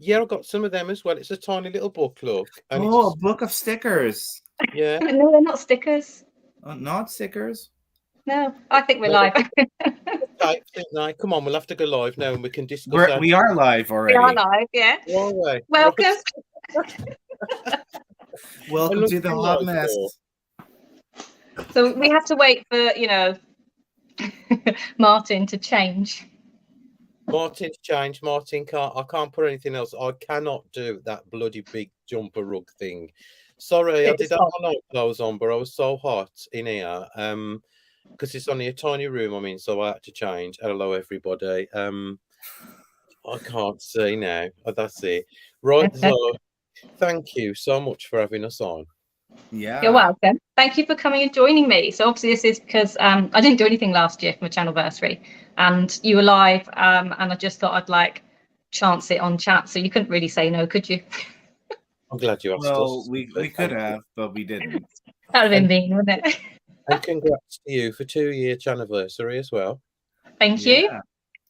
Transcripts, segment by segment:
Yeah, I've got some of them as well. It's a tiny little book, look. And Oh, a it's book of stickers. yeah. No, they're not stickers. Not stickers. No, I think we're No, live. okay, no, come on, we'll have to go live now and we can discuss our We are live We are already. live, yeah. way. Welcome. Right. Welcome to the hot mess. So we have to wait for, Martyn to change. Martyn's changed. Martyn can't. I can't put anything else. I cannot do that bloody big jumper rug thing. Sorry, I did have my night clothes on, but I was so hot in here. Because it's only a tiny room I'm in, so I had to change. Hello, everybody. I can't see now. Oh, that's it. Right. So, thank you so much for having us on. Yeah, you're welcome. Thank you for coming and joining me. So obviously this is because I didn't do anything last year for my channelversary, and you were live, and I just thought I'd chance it on chat. So you couldn't really say no, could you? I'm glad you asked well, us. we could have, but we didn't. That would have been mean, wouldn't it? And congrats to you for 2-year anniversary as well. Thank you.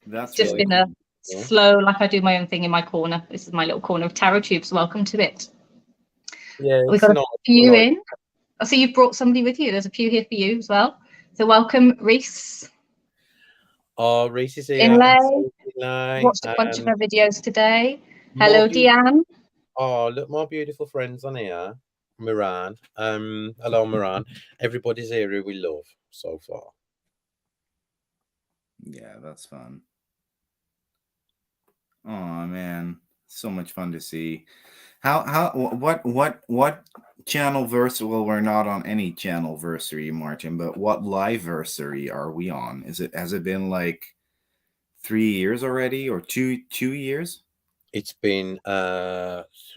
That's just really been a slow, I do my own thing in my corner. This is my little corner of tarot tubes. Welcome to it. Yeah, we've got a few in. I see you've brought somebody with you. There's a few here for you as well. So welcome, Reese. Oh, Reese is here. Inlay. Watched a bunch of her videos today. Hello, Deanne. Oh, look, my beautiful friends on here. Moran. Hello, Moran. Everybody's here who we love so far. Yeah, that's fun. Oh man, so much fun to see. What channelversary? Well, we're not on any channelversary, Martyn, but what liveversary are we on? Has it been like 3 years already, or two years? It's been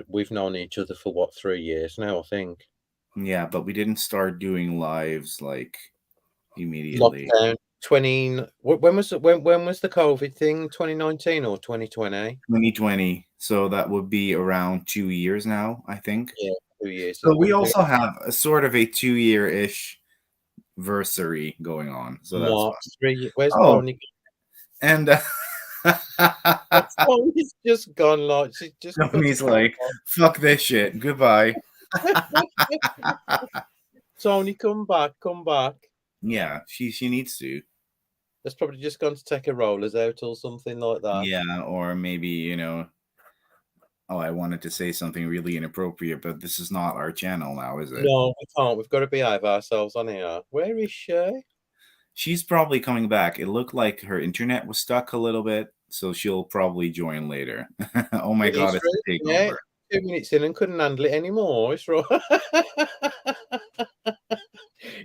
we've known each other for what, 3 years now, I think. Yeah, but we didn't start doing lives like immediately. Lockdown 20. When was the COVID thing? 2019 or 2020? 2020. So that would be around 2 years now, I think. Yeah, 2 years. So we also have a sort of a 2-year-ish versary going on. So that's fun. 3 years. Where's Tony? And Tony's just gone. Like she's just. Tony's like, "Fuck this shit. Goodbye." Tony, come back. Yeah, she needs to. That's probably just gone to take her rollers out or something like that. Yeah, or maybe, oh, I wanted to say something really inappropriate, but this is not our channel now, is it? No, we can't. We've got to behave ourselves on here. Where is she? She's probably coming back. It looked like her internet was stuck a little bit, so she'll probably join later. Oh my God, it's a takeover. 2 minutes in and couldn't handle it anymore. It's right.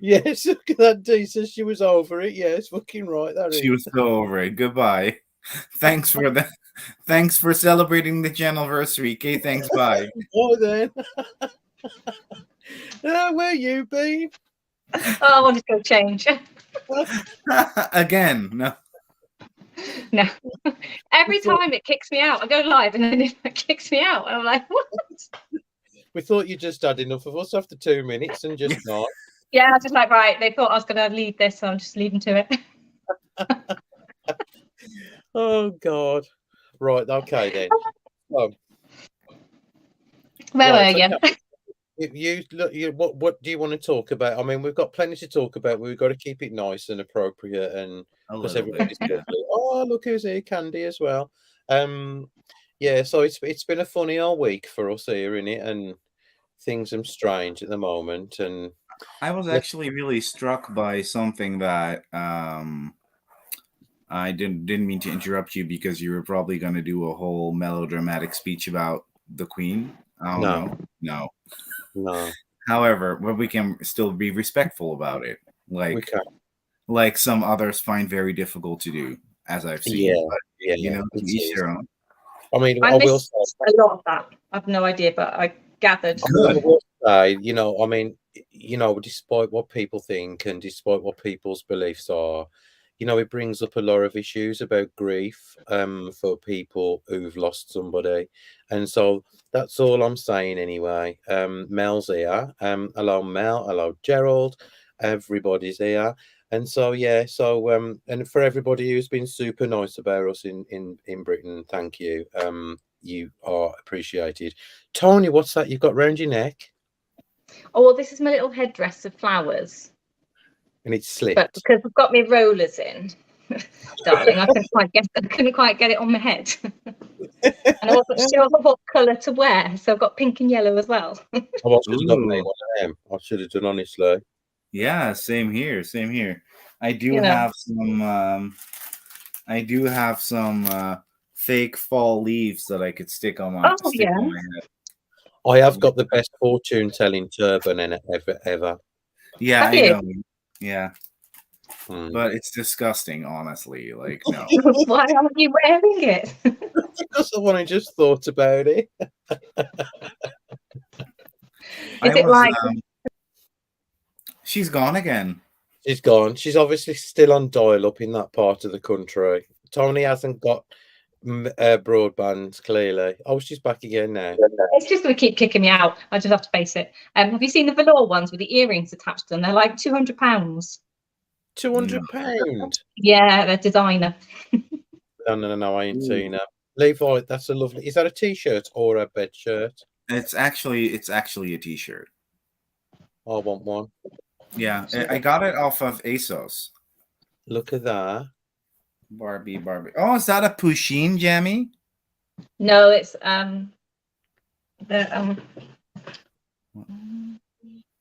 Yes, look at that, Disa. She was over it. Yeah, it's fucking right. She was so over it. Goodbye. Thanks for celebrating the channelversary. Okay, thanks. Bye. Oh, then. Where you been? Oh, I want to go change. Again, no. No. Every time it kicks me out. I go live and then it kicks me out. I'm like, what? We thought you just had enough of us after 2 minutes and just not. Yeah, I was just like, right, they thought I was going to lead this, so I'm just leading to it. Oh, God. Right, okay, then. Where were you? What do you want to talk about? I mean, we've got plenty to talk about. We've got to keep it nice and appropriate, and because everybody's lovely. Oh, look who's here, Candy as well. Yeah, so it's been a funny old week for us here, innit? And things are strange at the moment. And I was actually really struck by something that I didn't mean to interrupt you, because you were probably going to do a whole melodramatic speech about the Queen. Oh no. However, we can still be respectful about it, like some others find very difficult to do, as I've seen. Yeah, to each their own. I mean, I missed a lot of that. I've no idea, but I gathered. I will say, I mean, despite what people think and despite what people's beliefs are, it brings up a lot of issues about grief for people who've lost somebody. And so that's all I'm saying anyway. Mel's here. Hello, Mel. Hello, Gerald. Everybody's here. And so, yeah, and for everybody who's been super nice about us in Britain, thank you. you are appreciated. Tony, what's that you've got round your neck? Oh, well, this is my little headdress of flowers. And it's slipped. But because I've got my rollers in, darling, I couldn't quite get it on my head. And I wasn't sure what colour to wear, so I've got pink and yellow as well. I should have got me one of them. I should have done, honestly. Yeah, same here. Same here. I do have some. I do have some fake fall leaves that I could stick on my, on my head. I have got the best fortune telling turban ever. Yeah, I know. Yeah. But it's disgusting, honestly. Like, no. Why aren't you wearing it? Because I just thought about it. She's gone again. She's gone. She's obviously still on dial-up in that part of the country. Tony hasn't got broadband, clearly. Oh, she's back again now. It's just going to keep kicking me out. I just have to face it. Have you seen the velour ones with the earrings attached to them? They're like £200. £200? Yeah, they're designer. No, I ain't seen her. Levi, that's a lovely... Is that a T-shirt or a bed shirt? It's actually a T-shirt. I want one. Yeah, I got it off of ASOS. Look at that. Barbie. Oh, is that a Pusheen jammy? No, it's It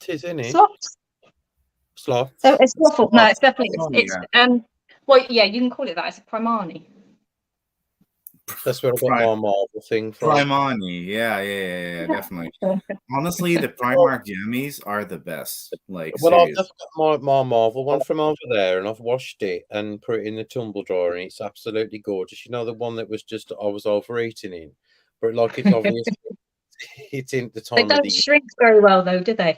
is, isn't it? Sloth. Oh, it's waffle. No, it's definitely well, yeah, you can call it that. It's a Primani. That's where I got my Marvel thing from. Primani, yeah, definitely. Honestly, the Primark jammies are the best. Like, well, I've just got my Marvel one from over there, and I've washed it and put it in the tumble dryer, and it's absolutely gorgeous. You know, the one that was just I was overeating in, but like it's obviously it's in the time. They don't shrink very well, though, do they?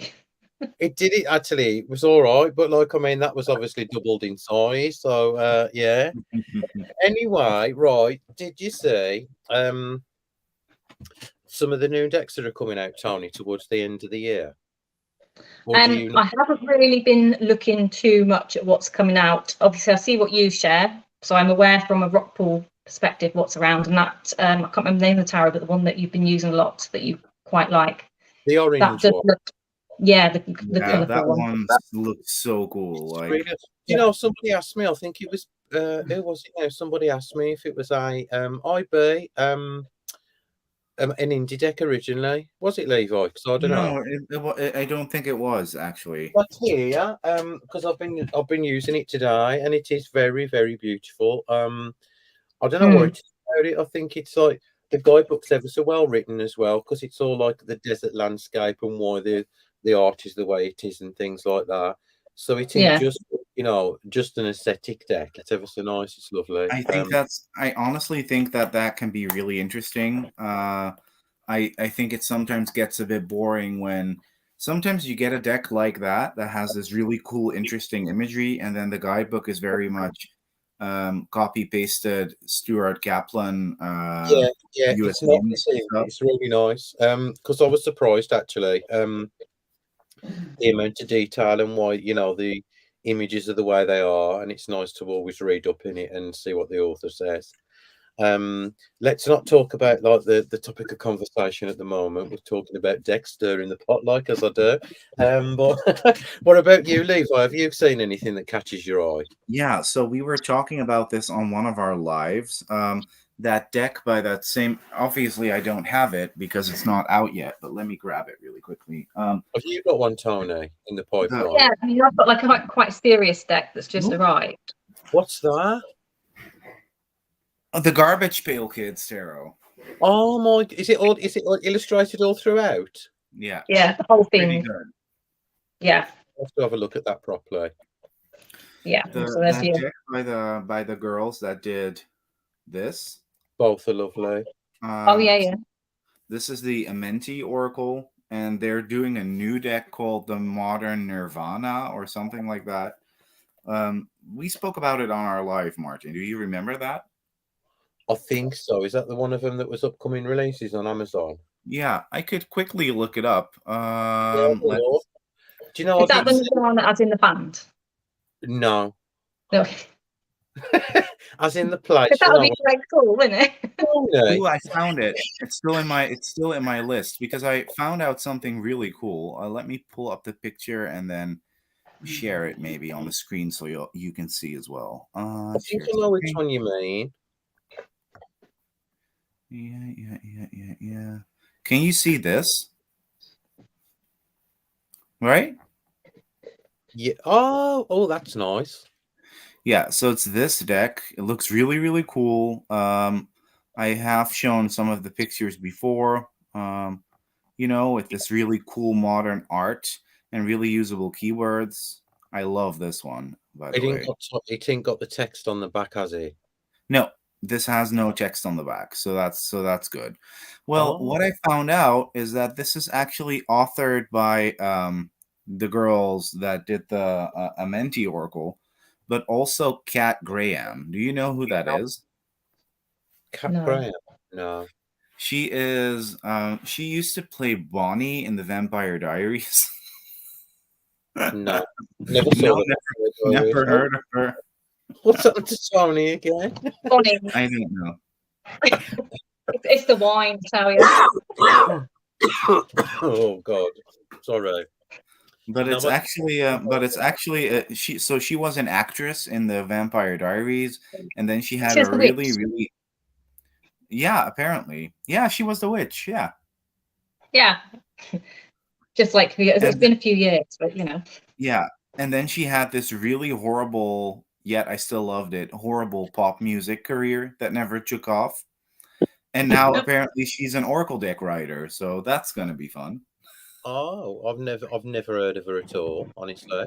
It did. It actually it was all right, but like I mean, that was obviously doubled in size. So yeah. Anyway, right? Did you see some of the new decks that are coming out, Tony, towards the end of the year? I haven't really been looking too much at what's coming out. Obviously, I see what you share, so I'm aware from a Rockpool perspective what's around, and that I can't remember the name of the tarot, but the one that you've been using a lot that you quite like. The orange one. The colourful that one looks so cool. Like, you know, somebody asked me. I think it was who was it now? Somebody asked me if it was IB an indie deck originally. Was it Levi? Because I don't know. I don't think it was actually. But here, because I've been using it today, and it is very, very beautiful. I don't know what it's about it. I think it's like the guidebook's ever so well written as well, because it's all like the desert landscape and why the art is the way it is and things like that. So it's just, you know, just an aesthetic deck. It's ever so nice. It's lovely. I honestly think that can be really interesting. I think it sometimes gets a bit boring when sometimes you get a deck like that has this really cool, interesting imagery, and then the guidebook is very much copy pasted Stuart Kaplan. It's not the same. It's really nice. Because I was surprised actually. The amount of detail and why, you know, the images are the way they are, and it's nice to always read up in it and see what the author says. Let's not talk about like the topic of conversation at the moment. We're talking about Dexter in the pot, like as I do. But what about you, Levi? Have you seen anything that catches your eye? Yeah, so we were talking about this on one of our lives. That deck by that same, obviously I don't have it because it's not out yet, but let me grab it really quickly. Have you got one, Tony, in the pipeline? Yeah, I've got like a quite serious deck that's just arrived. What's that? The Garbage Pail Kids tarot. Oh my! Is it all illustrated all throughout? Yeah. Yeah, the whole thing. Pretty good. Yeah. I'll have to have a look at that properly. Yeah. So that's deck by the girls that did this. Both are lovely. Yeah. This is the Amenti Oracle, and they're doing a new deck called the Modern Nirvana or something like that. We spoke about it on our live, Martin. Do you remember that? I think so. Is that the one of them that was upcoming releases on Amazon? Yeah, I could quickly look it up. Do you know? Is that the Nirvana as in the band? No. Okay. As in the place. That would be quite cool, wouldn't it? Ooh, I found it. It's still in my list because I found out something really cool. Let me pull up the picture and then share it maybe on the screen so you can see as well. I think you know which one you mean. Yeah. Can you see this? Right? Yeah. Oh, that's nice. Yeah, so it's this deck. It looks really, really cool. I have shown some of the pictures before, with this really cool modern art and really usable keywords. I love this one, by the way. It ain't got the text on the back, has it? No, this has no text on the back, so that's good. Well, what I found out is that this is actually authored by the girls that did the Amenti Oracle, but also Kat Graham. Do you know who that is? Kat Graham? No. She is. She used to play Bonnie in the Vampire Diaries. No, never saw never heard of her. What's up to Tony again? Bonnie. I don't know. It's the wine, tell you. Oh God, sorry. But it's actually she. So she was an actress in the Vampire Diaries, and then she had a really. Yeah, apparently. Yeah, she was the witch. Yeah. Yeah. Just like it's been a few years, but Yeah, and then she had this really horrible, yet I still loved it, horrible pop music career that never took off. And now apparently she's an Oracle deck writer, so that's gonna be fun. Oh, I've never heard of her at all, honestly.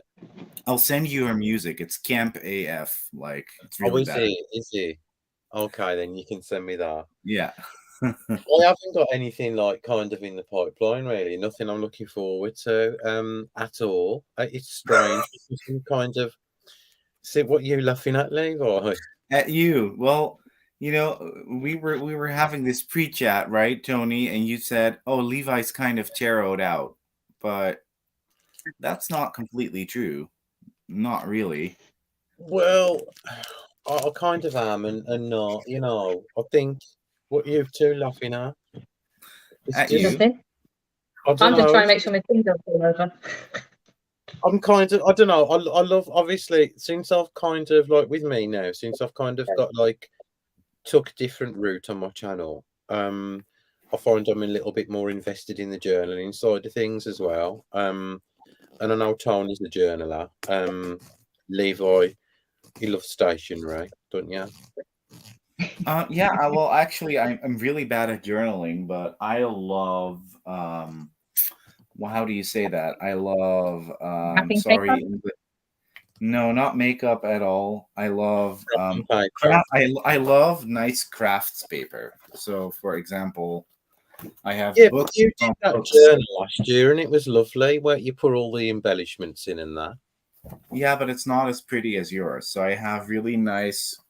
I'll send you her music. It's Camp AF. Like it's really bad. Is he? Okay, then you can send me that. Yeah. I haven't got anything like kind of in the pipeline, really. Nothing I'm looking forward to at all. It's strange. Kind of see what you're laughing at, Levi. At you. Well, we were having this pre-chat, right, Tony? And you said, "Oh, Levi's kind of tarot out," but that's not completely true. Not really. Well, I kind of am, and not. I think what you two laughing at. At you. I'm just trying to make sure my things don't fall over. I'm kind of, I don't know. I love, obviously, since I've kind of like with me now, since I've kind of got like took a different route on my channel. I find I'm a little bit more invested in the journaling side of things as well. And I know Tony's a journaler. Levi, you love stationery, don't you? Yeah. Well, actually, I'm really bad at journaling, but I love. Well, how do you say that? I love. Sorry. No, not makeup at all. I love I love nice crafts paper. So, for example, I have books. You did that journal last year, and it was lovely. Where you put all the embellishments in and that. Yeah, but it's not as pretty as yours. So I have really nice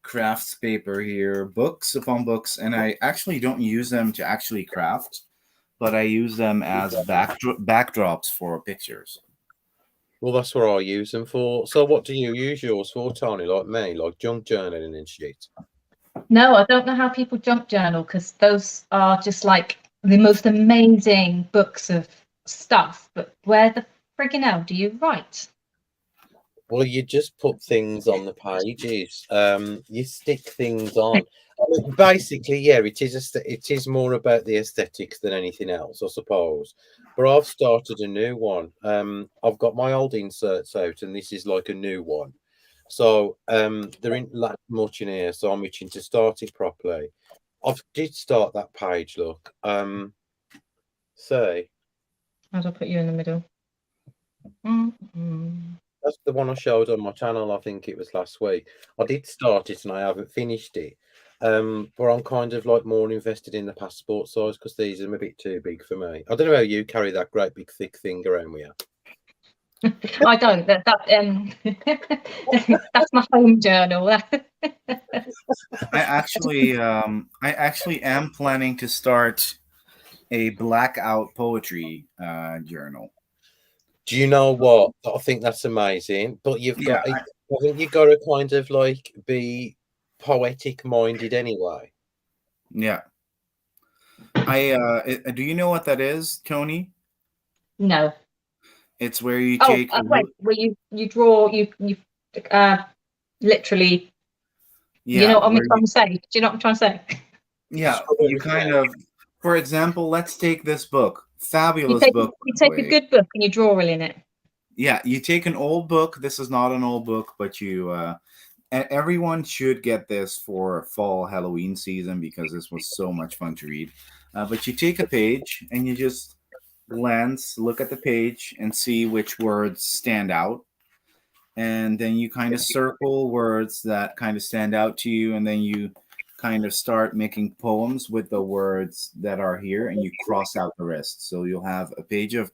crafts paper here, books upon books, and I actually don't use them to actually craft, but I use them as backdrops for pictures. Well, that's what I use them for. So what do you use yours for, Tony, like me, like junk journaling and shit? No, I don't know how people junk journal, because those are just like the most amazing books of stuff. But where the friggin' hell do you write? Well, you just put things on the pages. You stick things on. Basically, yeah, it is more about the aesthetics than anything else, I suppose. But I've started a new one. I've got my old inserts out, and this is like a new one. So there ain't much in here, so I'm itching to start it properly. I did start that page. Look, say. How do I put you in the middle? That's the one I showed on my channel. I think it was last week. I did start it and I haven't finished it. But I'm kind of like more invested in the passport size because these are a bit too big for me. I don't know how you carry that great big thick thing around with you. I don't. That's my home journal. I actually am planning to start a blackout poetry journal. Do you know what? I think that's amazing. But you've got I think you got to kind of like be poetic minded anyway. Yeah. Do you know what that is, Tony? No. It's where you take. Wait, where you draw, you literally. Yeah. You know what I'm trying to say? Do you know what I'm trying to say? Yeah, you kind of. For example, let's take this book. Fabulous book. You take a good book and you draw in it. Yeah, you take an old book. This is not an old book, but you. Everyone should get this for fall Halloween season because this was so much fun to read. But you take a page and you just look at the page and see which words stand out. And then you kind of circle words that kind of stand out to you. And then you kind of start making poems with the words that are here and you cross out the rest. So you'll have a page of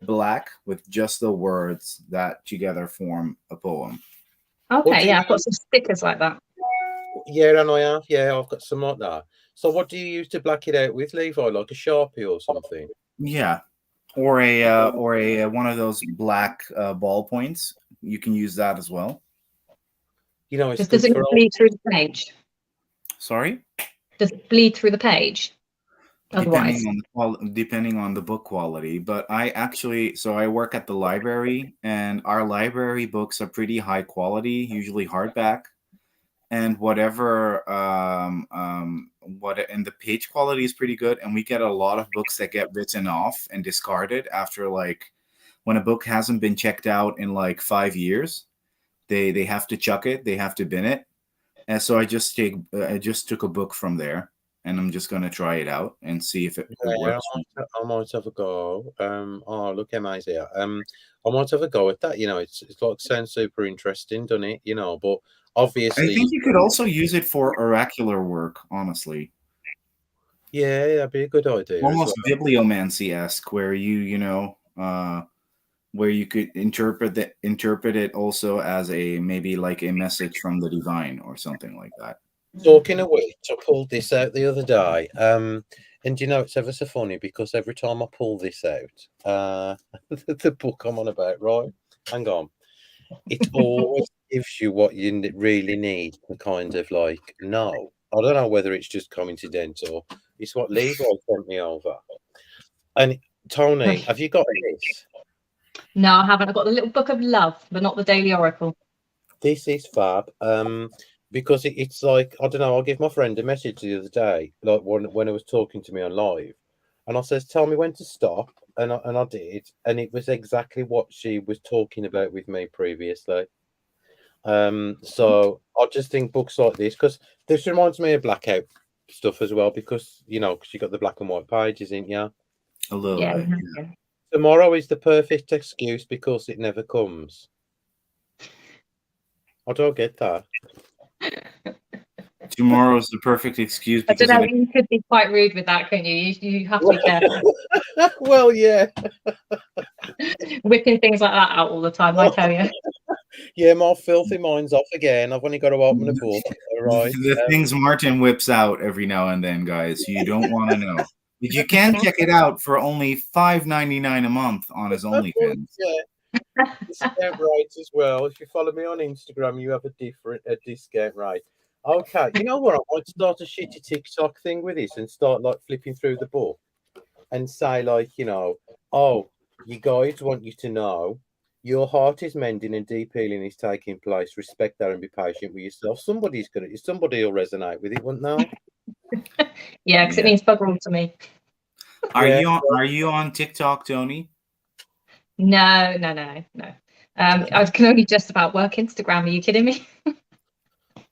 black with just the words that together form a poem. Okay, yeah, I've got some stickers like that. Yeah, and I have. Yeah, I've got some like that. So what do you use to black it out with, Levi? Like a Sharpie or something? Yeah, or a one of those black ballpoints. You can use that as well. You know, does it bleed through the page? Sorry? Does it bleed through the page? Depending on the book quality. But I work at the library, and our library books are pretty high quality, usually hardback. And and the page quality is pretty good, and we get a lot of books that get written off and discarded after, like, when a book hasn't been checked out in like 5 years, they have to chuck it, they have to bin it. And so I just took a book from there, and I'm just gonna try it out and see if it works. I might have a go. Oh, look, Emma's here. I might have a go at that. You know, it's like sounds super interesting, doesn't it? You know, but obviously, I think you could also use it for oracular work, honestly. Yeah, that'd be a good idea. Almost bibliomancy-esque, where where you could interpret it also as maybe like a message from the divine or something like that. Talking of which, I pulled this out the other day. And you know, it's ever so funny because every time I pull this out, the book I'm on about, right? Hang on. It always gives you what you really need to kind of like know. I don't know whether it's just coincidental. It's what Levi sent me over. And Tony, have you got this? No, I haven't. I've got the little book of love, but not the Daily Oracle. This is fab. Because it's like, I don't know, I'll give my friend a message the other day, like when I was talking to me on live, and I says, tell me when to stop, and I did, and it was exactly what she was talking about with me previously. So I just think books like this, because this reminds me of blackout stuff as well, because you know, because you got the black and white pages, ain't you? A little bit. Yeah. Tomorrow is the perfect excuse because it never comes. I don't get that. Tomorrow's the perfect excuse. I don't know. You could be quite rude with that, couldn't you? You have to be careful. Well, yeah. Whipping things like that out all the time, I tell you. Yeah, my filthy mind's off again. I've only got to open a book. All right. The things Martyn whips out every now and then, guys, you don't want to know. But you can check it out for only $5.99 a month on his OnlyFans. Yeah. Discount rate as well. If you follow me on Instagram, you have a discount rate. Okay, you know what? I might start a shitty TikTok thing with this and start like flipping through the book and say, like, you know, oh, you guys want you to know your heart is mending and deep healing is taking place. Respect that and be patient with yourself. Somebody will resonate with it, won't they? Yeah, because it means bugger all to me. Are you on TikTok, Tony? No. I can only just about work Instagram. Are you kidding me?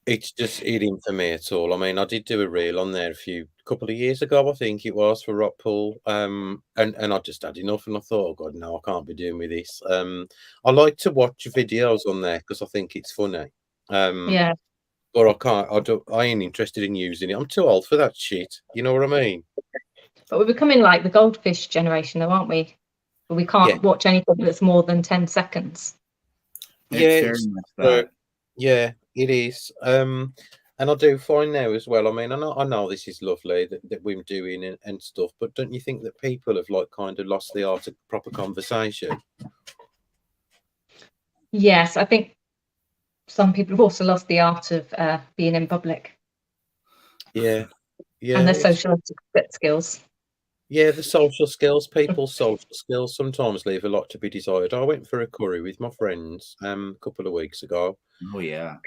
It's just eating for me at all. I mean, I did do a reel on there a couple of years ago, I think it was, for Rockpool. And I just had enough and I thought, oh God, no, I can't be doing with this. I like to watch videos on there because I think it's funny. Yeah. But I ain't interested in using it. I'm too old for that shit. You know what I mean? But we're becoming like the goldfish generation though, aren't we? But we can't watch anything that's more than 10 seconds. Yeah, yeah, it is. And I do find now as well, I mean, I know this is lovely that we're doing and stuff, but don't you think that people have like kind of lost the art of proper conversation? Yes, I think some people have also lost the art of being in public. Yeah, yeah. And their social skills. Yeah, the social skills, people's social skills sometimes leave a lot to be desired. I went for a curry with my friends a couple of weeks ago. Oh yeah.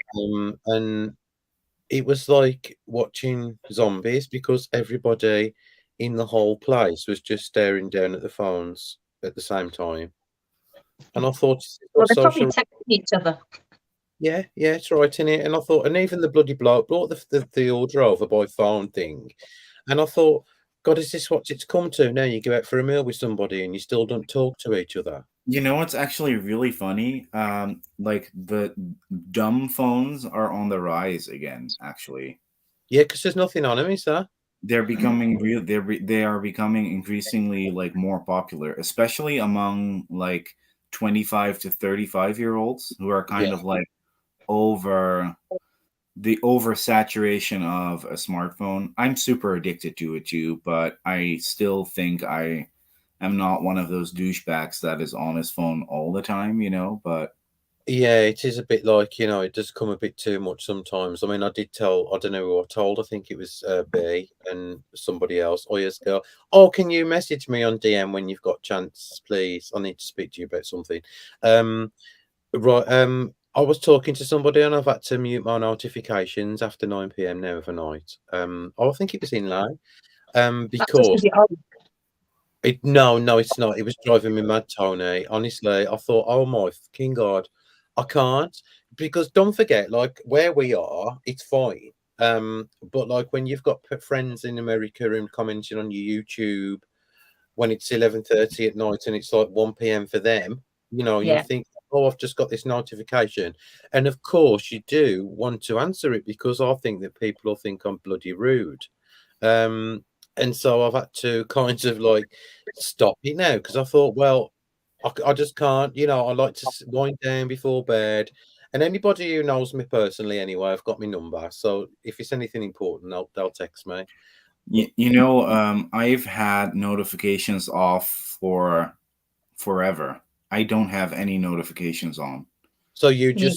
And it was like watching zombies because everybody in the whole place was just staring down at the phones at the same time. And I thought, well, they're probably texting each other. Yeah, it's right in it. And I thought, and even the bloody bloke brought the order over by phone thing. And I thought, God, is this what it's come to now? You go out for a meal with somebody and you still don't talk to each other. You know what's actually really funny? Like the dumb phones are on the rise again, actually. Yeah, because there's nothing on them, is there? They're becoming real. They are becoming increasingly like more popular, especially among like 25 to 35-year-olds who are kind of like over the oversaturation of a smartphone. I'm super addicted to it too, but I still think I am not one of those douchebags that is on his phone all the time, you know, but yeah, it is a bit like, you know, it does come a bit too much sometimes. I mean, I don't know who I told, I think it was B and somebody else, Oyer's girl. Oh, can you message me on DM when you've got chance, please? I need to speak to you about something. Right, I was talking to somebody and I've had to mute my notifications after 9 p.m. now overnight. I think it was in Lay. Because no, it's not. It was driving me mad, Tony. Honestly, I thought, oh my fucking God, I can't. Because don't forget, like where we are, it's fine. But like when you've got friends in America and commenting on your YouTube when it's 11:30 at night and it's like 1 p.m. for them, you know, you think, oh, I've just got this notification. And of course you do want to answer it because I think that people will think I'm bloody rude. And so I've had to kind of like stop it now because I thought, well, I just can't, you know, I like to wind down before bed. And anybody who knows me personally anyway, I've got my number. So if it's anything important, they'll text me. you know, I've had notifications off for forever. I don't have any notifications on. So you can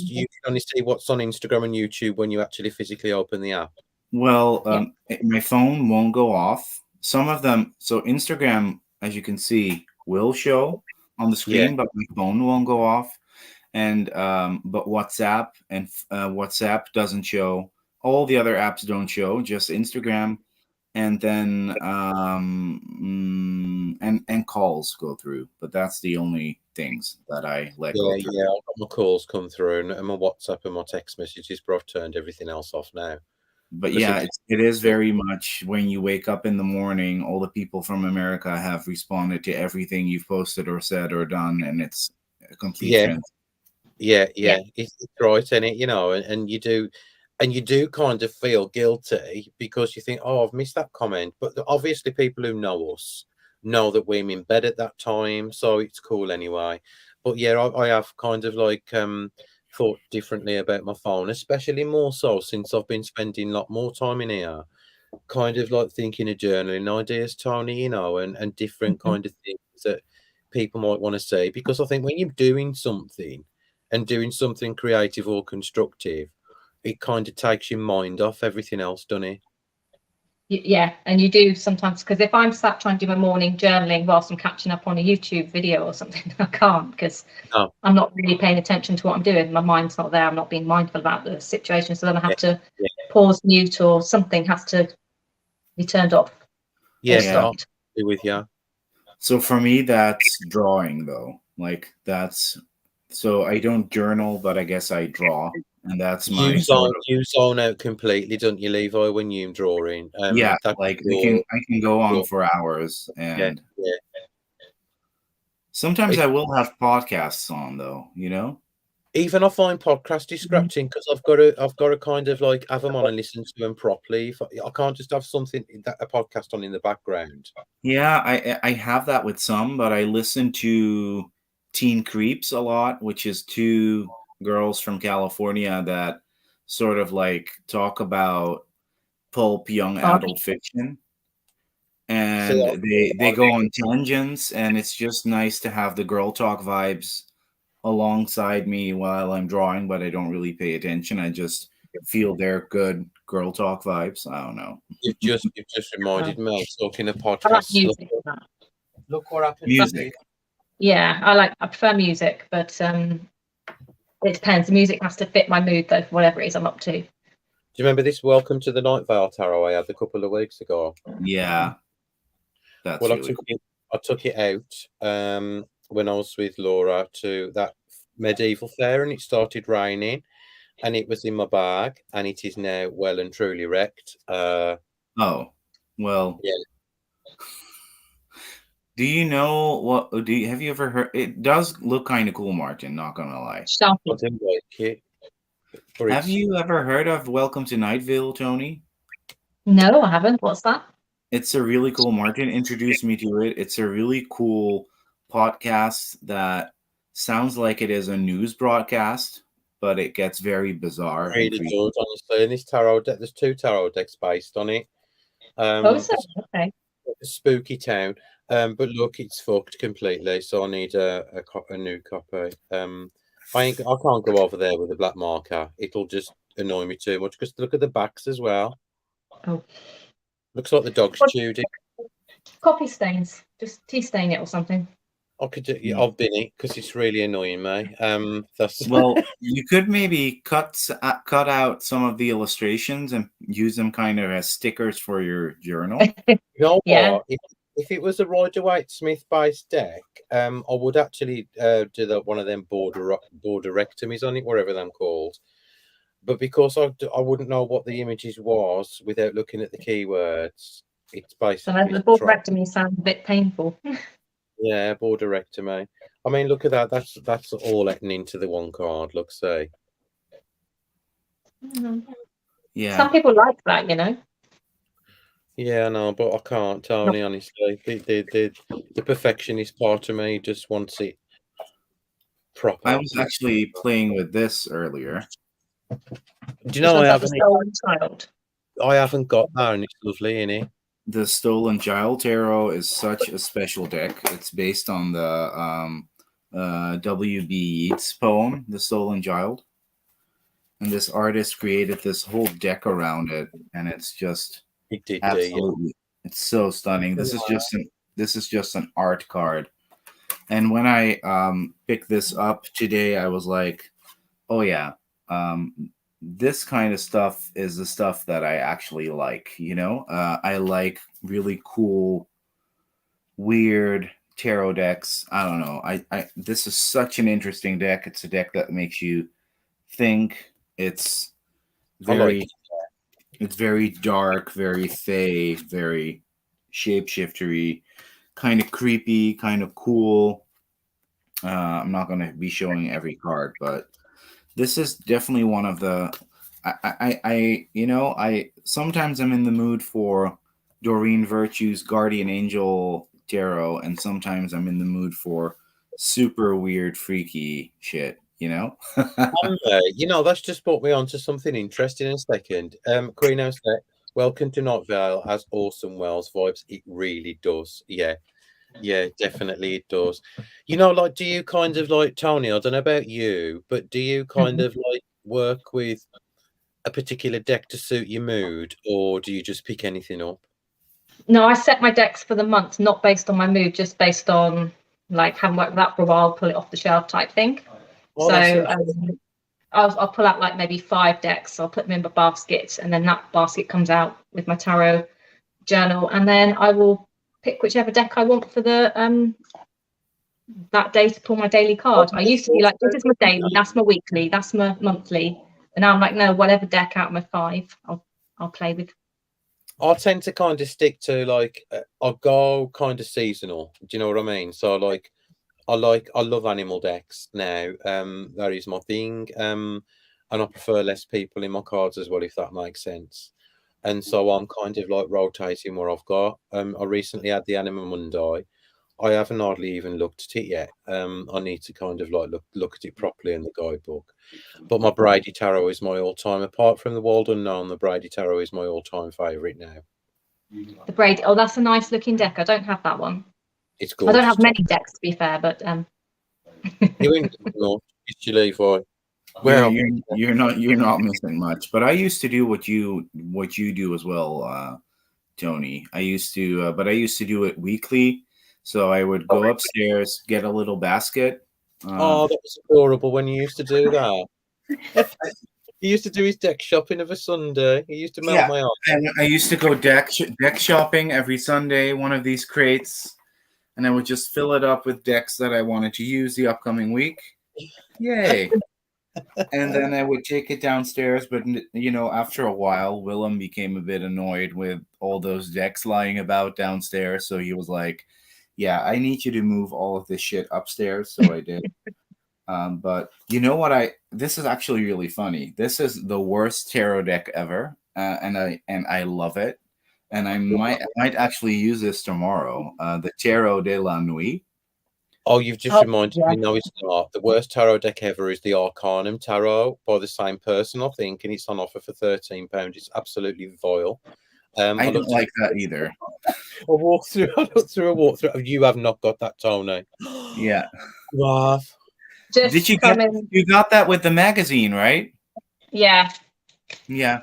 only see what's on Instagram and YouTube when you actually physically open the app. Well, my phone won't go off. Some of them, so Instagram, as you can see, will show on the screen, but my phone won't go off. And but WhatsApp and WhatsApp doesn't show. All the other apps don't show, just Instagram, and then and calls go through. But that's the only things that I let go through. Yeah, I've got my calls come through and my WhatsApp and my text messages, but I've turned everything else off now. But yeah, it is very much when you wake up in the morning, all the people from America have responded to everything you've posted or said or done, and it's a complete Yeah, it's right, isn't it? You know, and you do kind of feel guilty because you think, oh, I've missed that comment. But obviously, people who know us know that we're in bed at that time, so it's cool anyway. But yeah, I have kind of like thought differently about my phone, especially more so since I've been spending a lot more time in here, kind of like thinking of journaling ideas, Tony, you know, and different kind of things that people might want to say. Because I think when you're doing something and doing something creative or constructive, it kind of takes your mind off everything else, doesn't it? Yeah, and you do sometimes, because if I'm sat trying to do my morning journaling whilst I'm catching up on a YouTube video or something, I can't because I'm not really paying attention to what I'm doing. My mind's not there. I'm not being mindful about the situation. So then I have to pause, mute, or something has to be turned off. Stopped. With you. So for me, that's drawing though. Like that's so I don't journal, but I guess I draw. And that's my you zone out completely, don't you, Levi, when you're drawing? Yeah, like I can go on for hours, and sometimes I will have podcasts on though, you know. Even I find podcast distracting because I've got to kind of like have them on and listen to them properly. I can't just have something a podcast on in the background. Yeah, I have that with some, but I listen to Teen Creeps a lot, which is two girls from California that sort of like talk about pulp young adult fiction, and they go on tangents, and it's just nice to have the girl talk vibes alongside me while I'm drawing, but I don't really pay attention. I just feel their good girl talk vibes. I don't know. You've just reminded me, talking of I like podcasts. music. Look what happened. Music. Yeah, I prefer music, but it depends. The music has to fit my mood, though, for whatever it is I'm up to. Do you remember this Welcome to the Night Vale tarot I had a couple of weeks ago? Yeah. That's well, really cool. I took it out when I was with Laura to that medieval fair, and it started raining, and it was in my bag, and it is now well and truly wrecked. Oh, well. Yeah. Do you know what? Have you ever heard? It does look kind of cool, Martyn. Not gonna lie. I didn't like it. Have you ever heard of Welcome to Night Vale, Tony? No, I haven't. What's that? It's a really cool. Martyn introduced me to it. It's a really cool podcast that sounds like it is a news broadcast, but it gets very bizarre. Really good, honestly. And this tarot deck, there's 2 tarot decks based on it. Okay. Spooky Town. But look, it's fucked completely, so I need a new copy. I can't go over there with a black marker. It'll just annoy me too much, because look at the backs as well. Oh. Looks like the dog's chewed it. Coffee stains. Just tea stain it or something. I could do. Yeah, I've been it because it's really annoying me. Well, you could maybe cut out some of the illustrations and use them kind of as stickers for your journal. You know Yeah. what? If it was a Rider-Waite-Smith based deck, I would actually do one of them borderectomies on it, whatever them called. But because I wouldn't know what the images was without looking at the keywords, it's basically... So the borderectomy sounds a bit painful. Yeah, borderectomy. I mean, look at that. That's all letting into the one card. Look, see. Yeah. Some people like that, you know. Yeah, I know, but I can't, Tony, honestly. The perfectionist part of me just wants it proper. I was actually playing with this earlier. Do you know I haven't got that, and it's lovely, isn't it? The Stolen Child Tarot is such a special deck. It's based on the W.B. Yeats poem, The Stolen Child. And this artist created this whole deck around it, and it's just absolutely, it's so stunning. This is just an art card. And when I picked this up today, I was like, oh yeah, this kind of stuff is the stuff that I actually like, you know? I like really cool, weird tarot decks. I don't know. This is such an interesting deck. It's a deck that makes you think. It's very dark, very fey, very shapeshiftery, kind of creepy, kind of cool. I'm not going to be showing every card, but this is definitely one of the. I sometimes I'm in the mood for Doreen Virtue's Guardian Angel Tarot, and sometimes I'm in the mood for super weird, freaky shit. You know. You know, that's just brought me on to something interesting in a second. Queen House deck, Welcome to Night Vale has awesome Wells vibes. It really does. Yeah, definitely it does. You know, like, do you kind of like, Tony, I don't know about you, but do you kind of like work with a particular deck to suit your mood, or do you just pick anything up? No, I set my decks for the month, not based on my mood, just based on, like, haven't worked with that for a while, pull it off the shelf type thing. Well, so I'll pull out like maybe 5 decks. I'll put them in my basket, and then that basket comes out with my tarot journal, and then I will pick whichever deck I want for the that day to pull my daily card. I used to be like, this is my daily, that's my weekly, that's my monthly, and now I'm like, no, whatever deck out of my 5 I'll play with. I tend to kind of stick to, like, I'll go kind of seasonal. Do you know what I mean? So like I love animal decks now. That is my thing. And I prefer less people in my cards as well, if that makes sense. And so I'm kind of like rotating where I've got. I recently had the Anima Mundi. I haven't hardly even looked at it yet. I need to kind of like look at it properly in the guidebook. But my Brady Tarot is my all-time. Apart from the World Unknown, the Brady Tarot is my all-time favourite now. The Brady. Oh, that's a nice looking deck. I don't have that one. It's good. I don't have many decks, to be fair, but You ain't no, Levi. Well, you're not missing much. But I used to do what you do as well, Tony. I used to, but I used to do it weekly. So I would go upstairs, get a little basket. Oh, that was adorable when you used to do that. He used to do his deck shopping of a Sunday. He used to melt my heart. And I used to go deck shopping every Sunday, one of these crates, and I would just fill it up with decks that I wanted to use the upcoming week. Yay. And then I would take it downstairs, but after a while, Willem became a bit annoyed with all those decks lying about downstairs. So he was like, "Yeah, I need you to move all of this shit upstairs." So I did. But you know what? This is actually really funny. This is the worst tarot deck ever, and I love it. And I might actually use this tomorrow. The Tarot de la Nuit. Oh, you've just reminded me. No, it's not. The worst tarot deck ever is the Arcanum Tarot by the same person, I think, and it's on offer for £13. It's absolutely vile. I don't like that either. I looked through a walkthrough. You have not got that, Tony. Yeah. Wow. Did you you got that with the magazine, right? Yeah. Yeah.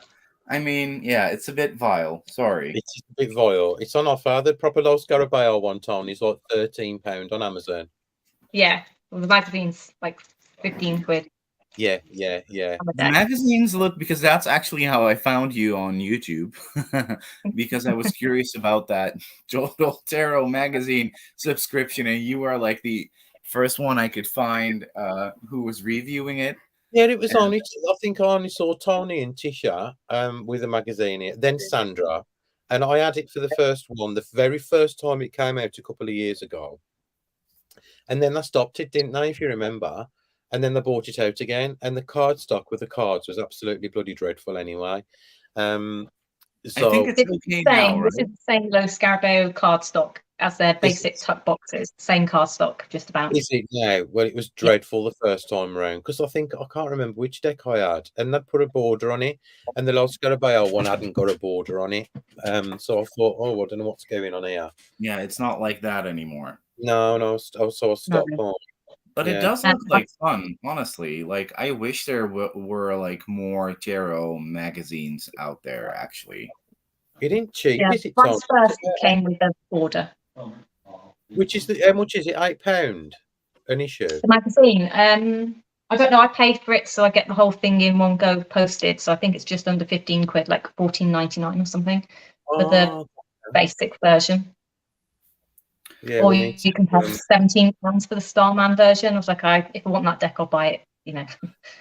I mean, yeah, it's a bit vile. Sorry. It's a bit vile. It's on offer. The proper Los Garabao one, Tony, is like £13 on Amazon. Yeah. Well, the magazine's like 15 quid. Yeah. The magazines because that's actually how I found you on YouTube, because I was curious about that Doltero magazine subscription, and you are like the first one I could find who was reviewing it. Yeah, it was only, I think I only saw Tony and Tisha with a magazine, then Sandra, and I had it for the first one, the very first time it came out a couple of years ago. And then they stopped it, didn't they, if you remember? And then they bought it out again, and the card stock with the cards was absolutely bloody dreadful anyway. So I think it's okay now, right? This is the same low Scarabeo cardstock as their basic tuck boxes. Same cardstock, just about. Is it now? Well, it was dreadful the first time around, because I can't remember which deck I had, and they put a border on it, and the Los Scarabeo one hadn't got a border on it. So I thought, oh, I don't know what's going on here. Yeah, it's not like that anymore. No. So I stopped on. But it does look like fun, honestly. Like, I wish there were like more tarot magazines out there. Actually, it ain't cheap. Yeah, is it? First it came with a border. Which is how much is it? £8 an issue. The magazine. I don't know. I paid for it, so I get the whole thing in one go posted. So I think it's just under 15 quid, like £14.99 or something for the basic version. Yeah, or you can have £17 for the Starman version. I was like, if I want that deck, I'll buy it.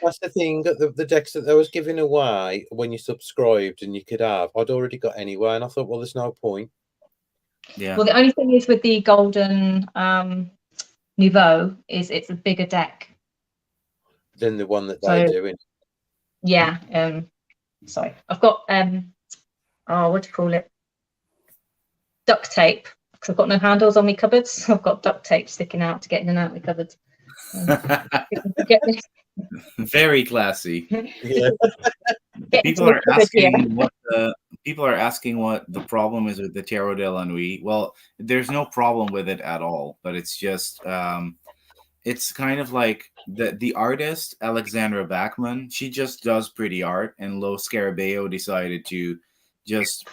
That's the thing. The decks that they was giving away when you subscribed and you could have, I'd already got anyway, and I thought, well, there's no point. Yeah. Well, the only thing is with the Golden Nouveau is it's a bigger deck than the one that they're doing. Yeah. Sorry, I've got what do you call it? Duct tape, because I've got no handles on my cupboards. So I've got duct tape sticking out to get in and out of my cupboards. Very classy. Yeah. People are asking what the problem is with the Tarot de la Nuit. Well, there's no problem with it at all, but it's just it's kind of like the artist Alexandra Bachman. She just does pretty art, and Lo Scarabeo decided to just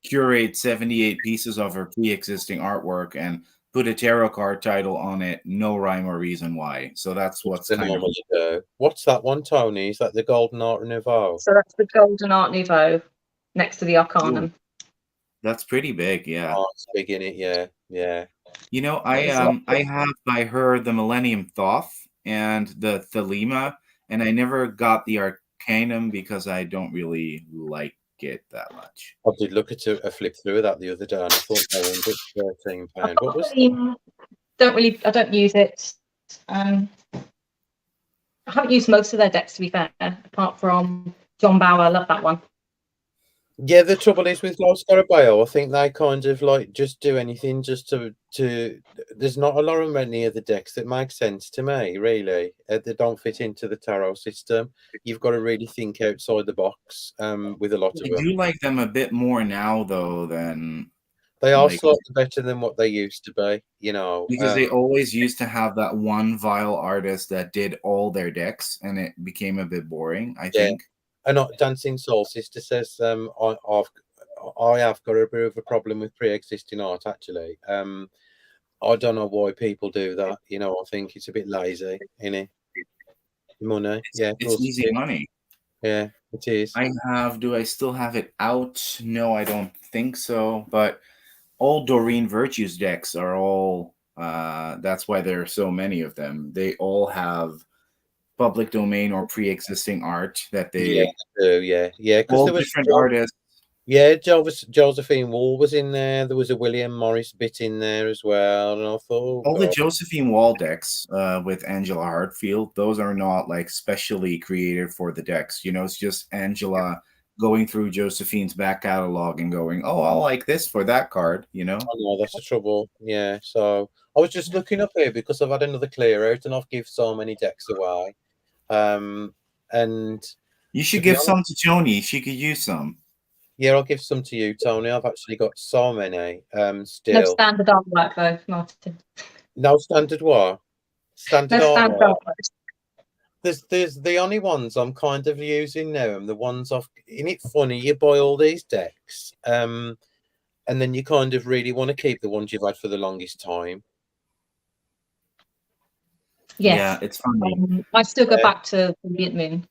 curate 78 pieces of her pre-existing artwork and put a tarot card title on it, no rhyme or reason why. So that's what's normally do. What's that one, Tony? Is that the Golden Art Nouveau? So that's the Golden Art Nouveau next to the Arcanum. Ooh, that's pretty big, yeah. Oh, it's big in it, yeah. You know, I have by her the Millennium Thoth and the Thelema, and I never got the Arcanum because I don't really like it that much. I did look at a flip through that the other day, and I thought, oh, £13. What was I don't use it. I haven't used most of their decks, to be fair, apart from John Bower. I love that one. Yeah, the trouble is with Los Scarabeo, I think they kind of like just do anything just to there's not a lot of many of the decks that make sense to me, really. They don't fit into the tarot system. You've got to really think outside the box with a lot of them. I do like them a bit more now, though, than They are slightly better than what they used to be, you know. Because they always used to have that one vile artist that did all their decks, and it became a bit boring, I think. And Dancing Soul Sister says, I have got a bit of a problem with pre-existing art, actually. I don't know why people do that. You know, I think it's a bit lazy, innit? Money. It's easy money. Yeah, it is. Do I still have it out? No, I don't think so. But all Doreen Virtues decks are all, that's why there are so many of them. They all have public domain or pre-existing art that they do. Yeah. Because all there was different artists. Yeah, Josephine Wall was in there. There was a William Morris bit in there as well. And I thought, all the Josephine Wall decks with Angela Hartfield, those are not like specially created for the decks. You know, it's just Angela going through Josephine's back catalog and going, oh, I like this for that card, you know? I know, that's the trouble. Yeah, so I was just looking up here because I've had another clear out and I've given so many decks away. And you should give some to Joni. She could use some. Yeah, I'll give some to you, Tony. I've actually got so many. Still. No standard artwork though, Martyn. No standard what? Standard artwork. There's the only ones I'm kind of using now, and the ones I've. Isn't it funny? You buy all these decks, and then you kind of really want to keep the ones you've had for the longest time. Yes. Yeah, it's funny. I still go back to Brilliant Moon.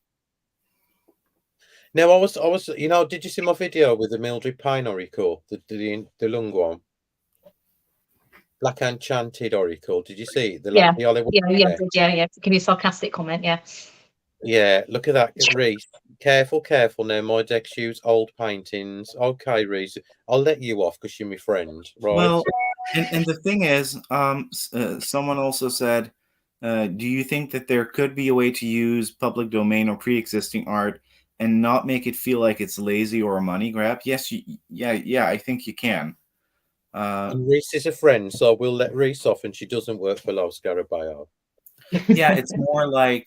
Now I was, you know, did you see my video with the Mildred Payne Oracle, the long one, Black Enchanted Oracle? Did you see the Hollywood? Yeah. Give you a sarcastic comment, yeah. Yeah, look at that, Reese. Careful. Now my decks use old paintings. Okay, Reese, I'll let you off because you're my friend, right? Well, and the thing is, someone also said, do you think that there could be a way to use public domain or pre-existing art and not make it feel like it's lazy or a money grab? Yes, I think you can. And Reese is a friend, so we'll let Reese off, and she doesn't work for Los Garabayo. Yeah, it's more like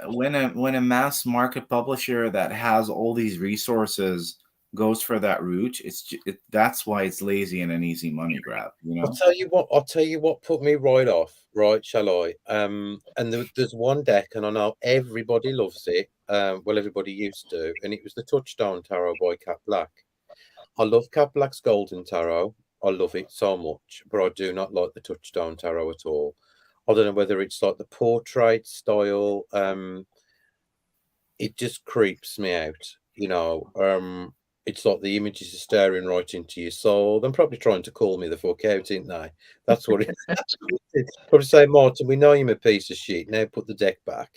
when a mass market publisher that has all these resources goes for that route, that's why it's lazy and an easy money grab. You know. I'll tell you what put me right off. Right, shall I? And there's one deck, and I know everybody loves it. Well, everybody used to, and it was the Touchstone Tarot by Cat Black. I love Cat Black's Golden Tarot. I love it so much, but I do not like the Touchstone Tarot at all. I don't know whether it's like the portrait style. It just creeps me out, you know. It's like the images are staring right into your soul. They're probably trying to call me the fuck out, ain't they? That's what it is. Probably say, Martyn, we know you're a piece of shit. Now put the deck back.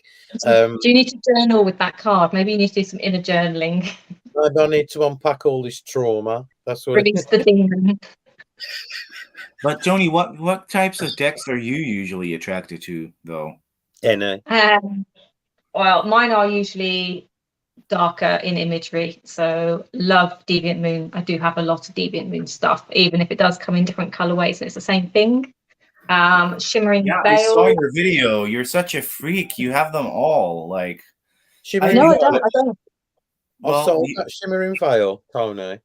Do you need to journal with that card? Maybe you need to do some inner journaling. I need to unpack all this trauma. That's what release the demon. But Joni, what types of decks are you usually attracted to, though? Any. Well, mine are usually darker in imagery, so love Deviant Moon. I do have a lot of Deviant Moon stuff, even if it does come in different colorways and it's the same thing. Shimmering Veil. I saw your video. You're such a freak. You have them all. Like, I don't. I saw that Shimmering Veil, Tony.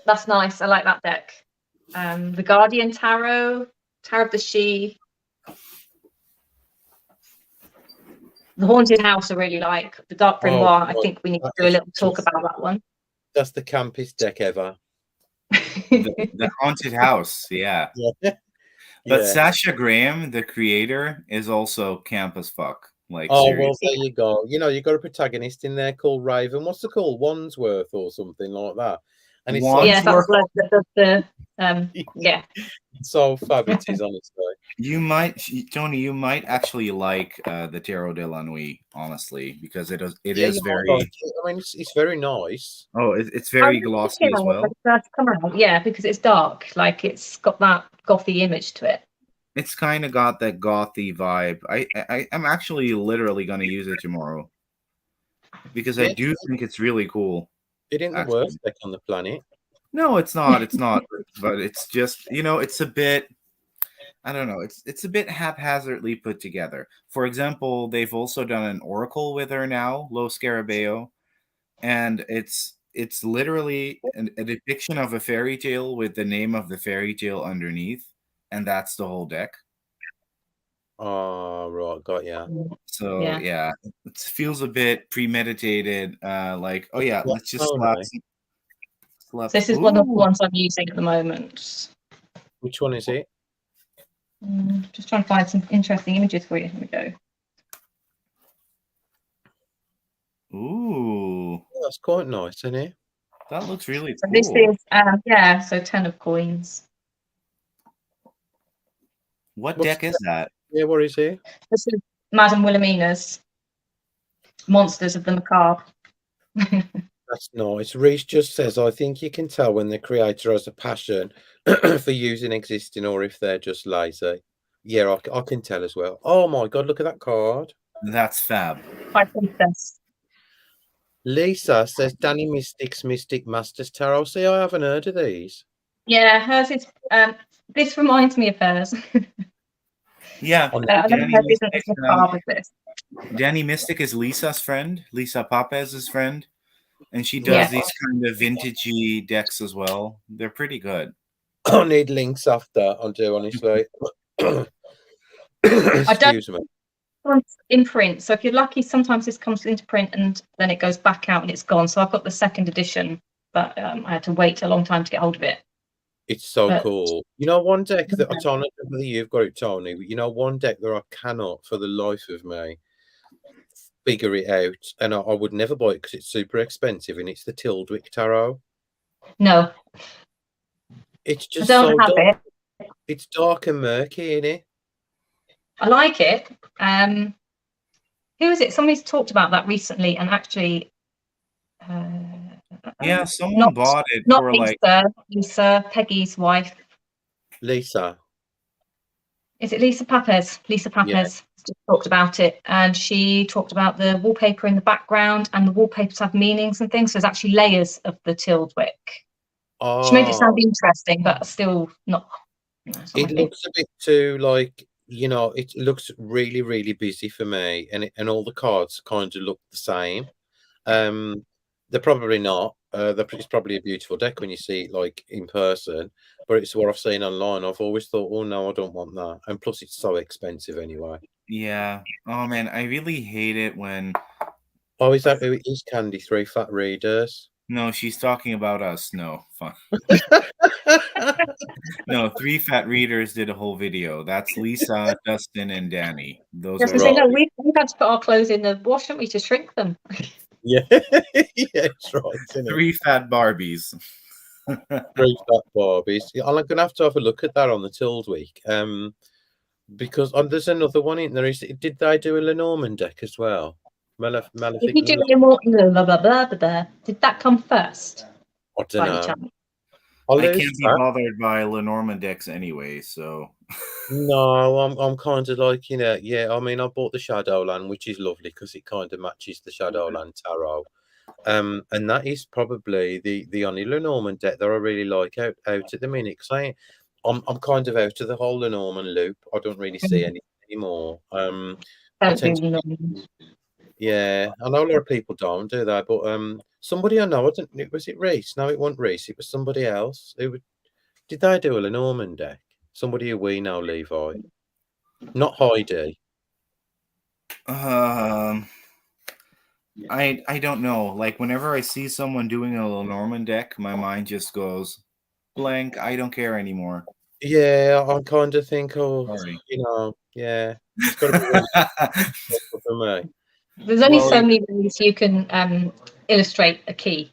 That's nice. I like that deck. The Guardian Tarot, Tarot of the She. The Haunted House I really like. The Dark Grimoire, I think we need to do a little talk about that one. That's the campest deck ever. the Haunted House, yeah. But Sasha Graham, the creator, is also camp as fuck. Like, seriously. Well, there you go. You know, you got a protagonist in there called Raven. What's it called? Wandsworth or something like that. And it's It's so fabulous, honestly. You might, Tony, you might actually like the Tarot de la Nuit, honestly, because it is very. I mean, it's very nice. Oh, it's very glossy as well. Yeah, because it's dark. Like, it's got that gothy image to it. It's kind of got that gothy vibe. I'm actually literally going to use it tomorrow because I do think it's really cool. It ain't the worst deck on the planet. No, it's not. It's not. But it's just, you know, it's a bit, I don't know. It's a bit haphazardly put together. For example, they've also done an Oracle with her now, Lo Scarabeo, and it's it's literally a depiction of a fairy tale with the name of the fairy tale underneath, and that's the whole deck. Oh, right, got ya. So yeah, it feels a bit premeditated. Like, oh yeah, let's just slap. So this is one of the ones I'm using at the moment. Which one is it? Just trying to find some interesting images for you. Here we go. Ooh, that's quite nice, isn't it? That looks really so cool. This is so 10 of coins. What deck is that? Yeah, what is it? This is Madame Wilhelmina's Monsters of the Macabre. That's nice. Reese just says, I think you can tell when the creator has a passion for using existing or if they're just lazy. Yeah, I can tell as well. Oh my God, look at that card. That's fab. High Priestess. Lisa says, Danny Mystic's Mystic Masters Tarot. See, I haven't heard of these. Yeah, hers is, this reminds me of hers. Yeah. Danny Mystic is Lisa's friend, Lisa Papez's friend. And she does these kind of vintagey decks as well. They're pretty good. I need links after, I do, honestly. Excuse me. In print. So if you're lucky, sometimes this comes into print and then it goes back out and it's gone. So I've got the second edition, but I had to wait a long time to get hold of it. It's so cool. You know, one deck that I don't know whether you've got it, Tony, but you know, one deck that I cannot for the life of me figure it out, and I would never buy it because it's super expensive, and it's the Tildwick Tarot. No. It's just so dark. It's dark and murky, isn't it? I like it. Who is it? Somebody's talked about that recently, and actually yeah, someone bought it for Lisa, Peggy's wife. Lisa. Is it Lisa Papez? Lisa Papez just talked about it, and she talked about the wallpaper in the background, and the wallpapers have meanings and things. So there's actually layers of the Tildwick. Oh. She made it sound interesting, but still not. It looks a bit too like, you know, it looks really, really busy for me, and all the cards kind of look the same. They're probably not. It's probably a beautiful deck when you see it like in person, but it's what I've seen online. I've always thought, oh no, I don't want that, and plus it's so expensive anyway. Yeah. Oh man, I really hate it when. Oh, is that who it is, Candy? 3 fat readers. No, she's talking about us. No, fun. No, 3 fat readers did a whole video. That's Lisa, Dustin, and Danny. Those are no, we've had to put our clothes in the wash, haven't we, to shrink them? Yeah, yeah, it's right. 3 fat Barbies. 3 fat Barbies. Yeah, I'm gonna have to have a look at that on the Tildwick. Because there's another one in there. Did they do a Lenormand deck as well? Malefic. If you do blah, blah, blah, blah, did that come first? I don't know. I can't be bothered by Lenormand decks anyway, so. No, I'm kind of like, you know, yeah. I mean, I bought the Shadowland, which is lovely because it kind of matches the Shadowland Tarot. And that is probably the only Lenormand deck that I really like out at the minute. Because I'm kind of out of the whole Lenormand loop. I don't really see anything anymore. Yeah, I know a lot of people don't do that, but somebody I know, was it Reese? No, it wasn't Reese. It was somebody else. Did they do a Lenormand deck? Somebody who we know, Levi. Not Heidi. I don't know. Like whenever I see someone doing a Lenormand deck, my mind just goes blank. I don't care anymore. Yeah, I kind of think, you know, yeah, it's got to be really for me. There's only so many ways you can illustrate a key.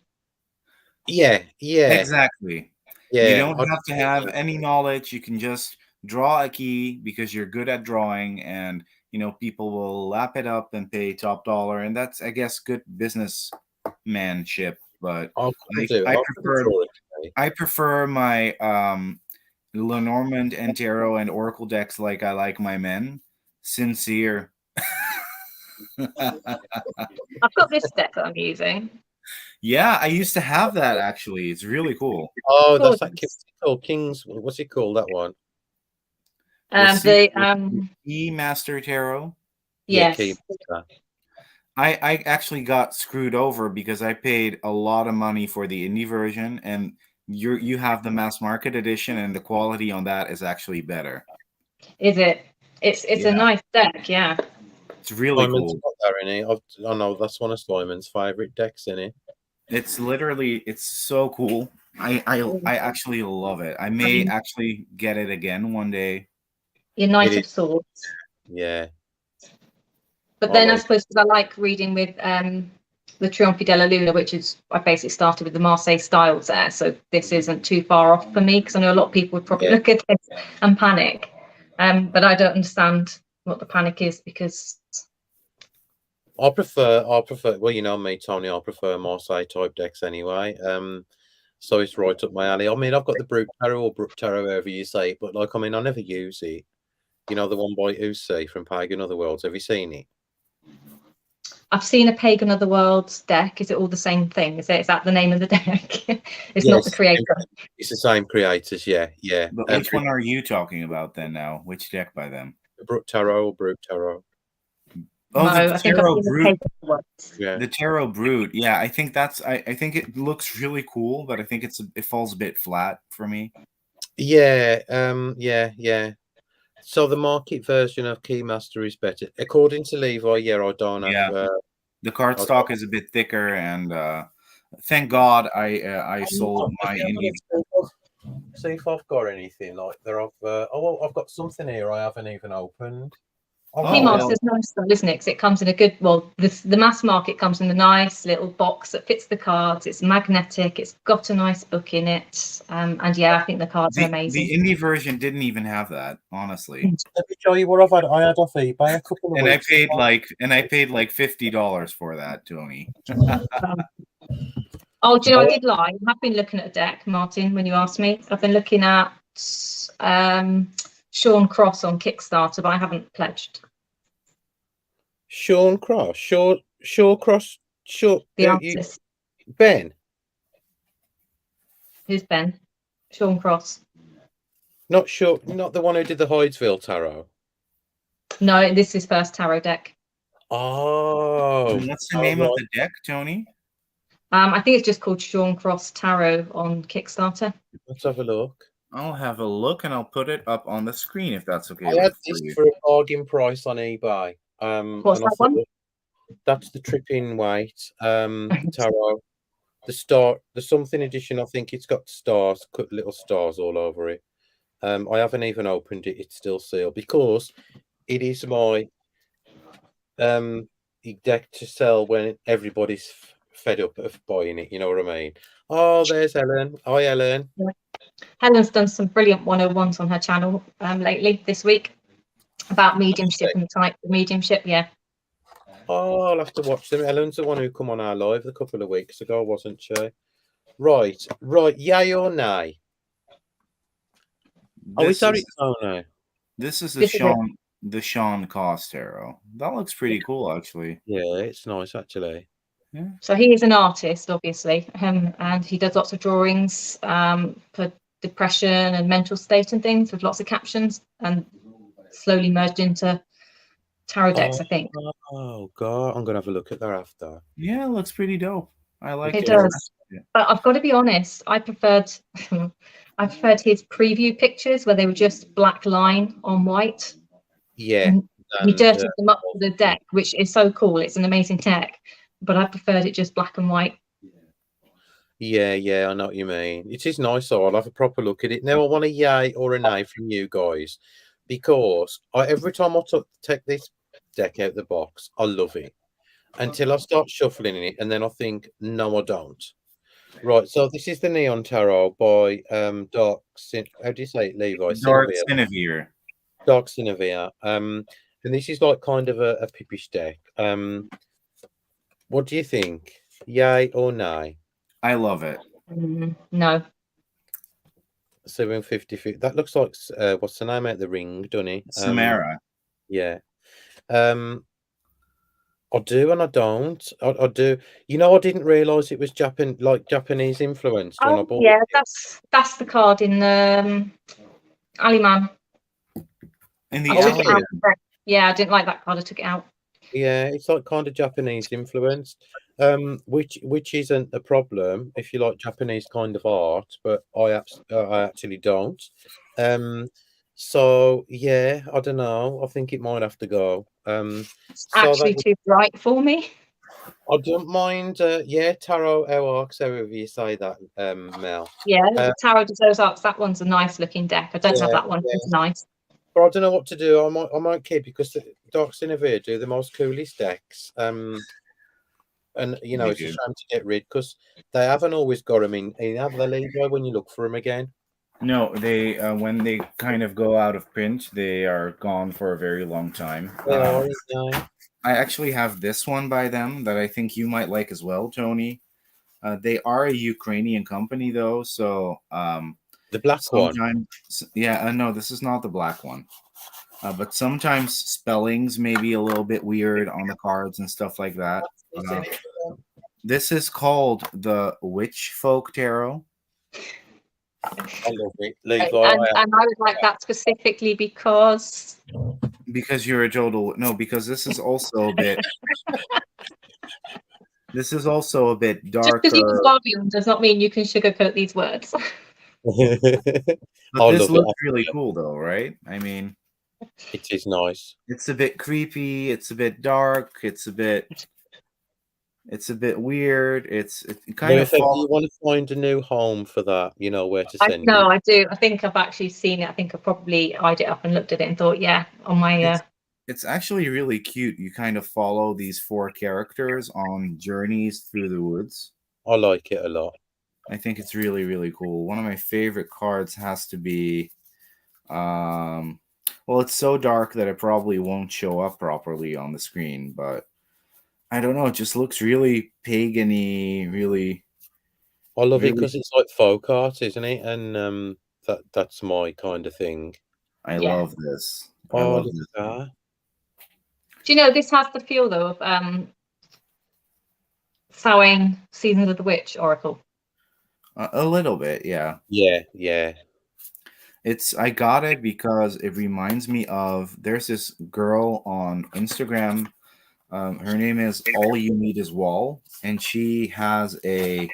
Yeah, exactly. Yeah, you don't have to have any knowledge. You can just draw a key because you're good at drawing, and you know people will lap it up and pay top dollar, and that's, I guess, good businessmanship. But I prefer my Lenormand and Tarot and Oracle decks like I like my men. Sincere. I've got this deck that I'm using. Yeah, I used to have that actually. It's really cool. Oh, that's like King's. What's it called? That one. The Key Master Tarot. Yes. Yeah, I actually got screwed over because I paid a lot of money for the indie version, and you have the mass market edition, and the quality on that is actually better. Is it? It's a nice deck, yeah. It's really Simon's cool. got that in it. I know that's one of Simon's favourite decks in it. It's literally, it's so cool. I actually love it. I may actually get it again one day. Your Knight of Swords. Yeah. But then I suppose because I like reading with the Trionfi della Luna, which is, I basically started with the Marseille styles there, so this isn't too far off for me, because I know a lot of people would probably look at this and panic, but I don't understand what the panic is, because I prefer. Well, you know me, Tony. I prefer Marseille type decks anyway. So it's right up my alley. I mean, I've got the Brute Tarot or Brook Tarot, however you say it, but like, I mean, I never use it. You know, the one by Usi from Pagan Otherworlds. Have you seen it? I've seen a Pagan Otherworlds deck. Is it all the same thing? Is that the name of the deck? It's not the creator. It's the same creators, yeah. But which one are you talking about then now? Which deck by them? The Brook Tarot or Brute Tarot? Oh, no, the Tarot Brute. Yeah. The Tarot Brute. Yeah, I think that's. I think it looks really cool, but I think it falls a bit flat for me. Yeah. Yeah. So the market version of Keymaster is better, according to Levi. Yeah, I don't have. Yeah. The cardstock is a bit thicker, and thank God I sold my indie. See if I've got anything like there. I've got something here I haven't even opened. Keymaster's nice though, isn't it? Because it comes in a good. Well, the mass market comes in a nice little box that fits the cards. It's magnetic. It's got a nice book in it, and yeah, I think the cards are amazing. The indie version didn't even have that, honestly. Let me show you what I've had. I had off eBay a couple of and weeks. I paid like $50 for that, Tony. Oh, do you know, I did lie. I have been looking at a deck, Martin, when you asked me. I've been looking at Sean Cross on Kickstarter, but I haven't pledged. Sean Cross? Shaw Cross? The artist. Ben? Who's Ben? Sean Cross. Not the one who did the Hydesville Tarot. No, this is his first tarot deck. Oh. And what's the name of the deck, Tony? I think it's just called Sean Cross Tarot on Kickstarter. Let's have a look. I'll have a look and I'll put it up on the screen if that's okay. I had this for a bargain price on eBay. What's that one? That's the Tripping Weight Tarot. The something edition. I think it's got stars, little stars all over it. I haven't even opened it. It's still sealed because it is my deck to sell when everybody's fed up of buying it. You know what I mean? Oh, there's Ellen. Hi, Ellen. Yeah. Helen's done some brilliant 101s on her channel lately this week about mediumship and type of mediumship. Yeah. Oh, I'll have to watch them. Ellen's the one who come on our live a couple of weeks ago, wasn't she? Right. Yay or nay? This is the Sean Cross Tarot. That looks pretty cool, actually. Yeah, it's nice, actually. Yeah. So he is an artist, obviously, and he does lots of drawings for depression and mental state and things with lots of captions, and slowly merged into tarot decks, I think. Oh God, I'm gonna have a look at that after. Yeah, it looks pretty dope. I like it. It does. But I've got to be honest, I preferred his preview pictures where they were just black line on white. Yeah. He dirtied them up for the deck, which is so cool. It's an amazing deck, but I preferred it just black and white. Yeah, I know what you mean. It is nice, so I'll have a proper look at it. Now I want a yay or a nay from you guys, because every time I take this deck out the box, I love it until I start shuffling in it, and then I think, no, I don't. Right, so this is the Neon Tarot by how do you say it, Levi? Dark Cinevere. And this is like kind of a pippish deck. What do you think? Yay or nay? I love it. No. 750. That looks like what's the name out the ring, doesn't it? Samara. Yeah. I do and I don't. I do. You know, I didn't realise it was Japanese influenced when I bought it. That's the card in Aliman. In the Yeah, I didn't like that card. I took it out. Yeah, it's like kind of Japanese influence, which isn't a problem if you like Japanese kind of art, but I actually don't. Um, so yeah, I don't know. I think it might have to go. It's So that actually too bright for me. I don't mind. Yeah, tarot arcs, however you say that, Mel. Yeah, the Tarot de those Arcs, that one's a nice looking deck. I don't have Yeah, that one. yeah. It's nice. But I don't know what to do. I might keep, because the Dark Sinavir do the most coolest decks. And you know, it's a shame to get rid, because they haven't always got them in. Have they, Levi, when you look for them again? No, they when they kind of go out of print, they are gone for a very long time. They are, yeah. I actually have this one by them that I think you might like as well, Tony. They are a Ukrainian company, though, so The black one. Yeah, no, this is not the black one. But sometimes spellings may be a little bit weird on the cards and stuff like that. This is called the Witch Folk Tarot. I love it, Levi. And I would like that specifically because you're a total because this is also a bit. This is also a bit darker. Just because you can volume does not mean you can sugarcoat these words. But this looks really cool, though, right? I mean, it is nice. It's a bit creepy. It's a bit dark. It's a bit weird. It's kind of. You want to find a new home for that, you know where to send it. No, I do. I think I've actually seen it. I think I probably eyed it up and looked at it and thought, yeah, on my. It's actually really cute. You kind of follow these 4 characters on journeys through the woods. I like it a lot. I think it's really, really cool. One of my favorite cards has to be, well, it's so dark that it probably won't show up properly on the screen, but I don't know. It just looks really pagan-y, really. I love it because it's like folk art, isn't it? And that's my kind of thing. I love this. I love this. Do you know this has the feel though of Samhain Seasons of the Witch Oracle? A little bit, yeah. Yeah. I got it because it reminds me of, there's this girl on Instagram. Her name is All You Need Is Wall, and she has been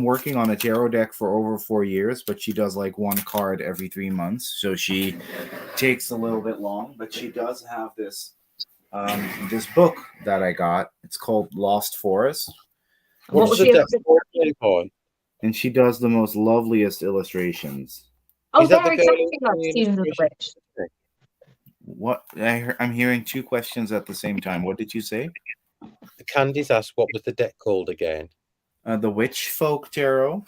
working on a tarot deck for over 4 years, but she does like 1 card every 3 months, so she takes a little bit long. But she does have this this book that I got. It's called Lost Forest. What was the deck? And she does the most loveliest illustrations. Oh, they're exactly like Seasons of the Witch. What? I'm hearing 2 questions at the same time. What did you say? Candy's asked, what was the deck called again? The Witch Folk Tarot.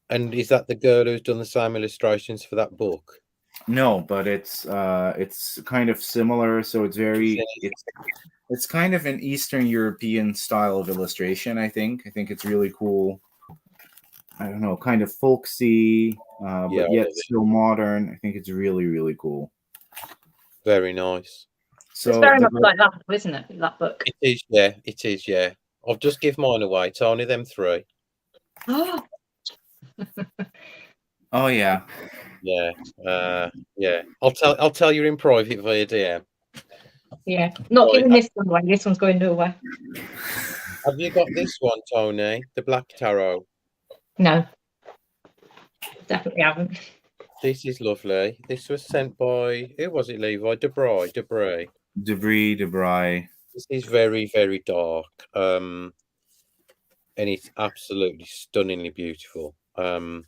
And is that the girl who's done the same illustrations for that book? No, but it's kind of similar. So it's it's kind of an Eastern European style of illustration. I think it's really cool. I don't know, kind of folksy, but yet still modern. I think it's really, really cool. Very nice. So it's very much like that, isn't it? That book. It is, yeah. It is, yeah. I've just give mine away. It's only them 3. Oh. Oh yeah. Yeah. Yeah. I'll tell you in private via DM. Yeah. Not giving this one away. This one's going nowhere. Have you got this one, Tony? The Black Tarot? No. Definitely haven't. This is lovely. This was sent by, who was it, Levi? Debris. This is very, very dark. And it's absolutely stunningly beautiful. So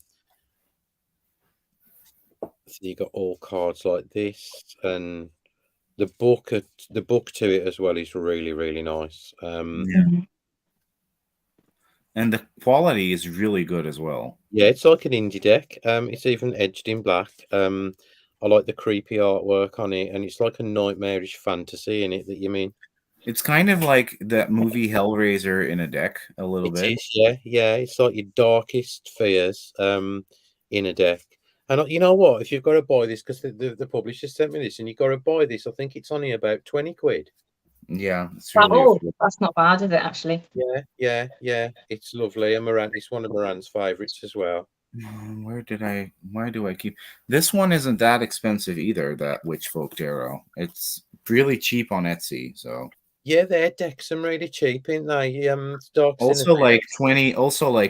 you got all cards like this, and the book to it as well is really, really nice. And the quality is really good as well. Yeah, it's like an indie deck. It's even edged in black. I like the creepy artwork on it, and it's like a nightmarish fantasy in it that you mean. It's kind of like that movie Hellraiser in a deck, a little bit. Is, yeah. It's like your darkest fears in a deck. And you know what? If you've got to buy this, because the publisher sent me this, and you've got to buy this, I think it's only about 20 quid. Yeah, it's really that's not bad, is it, actually? Yeah. It's lovely. And it's one of Moran's favourites as well. Why do I keep this one? Isn't that expensive either, that Witch Folk Tarot. It's really cheap on Etsy. So yeah, their decks are really cheap, ain't they? also like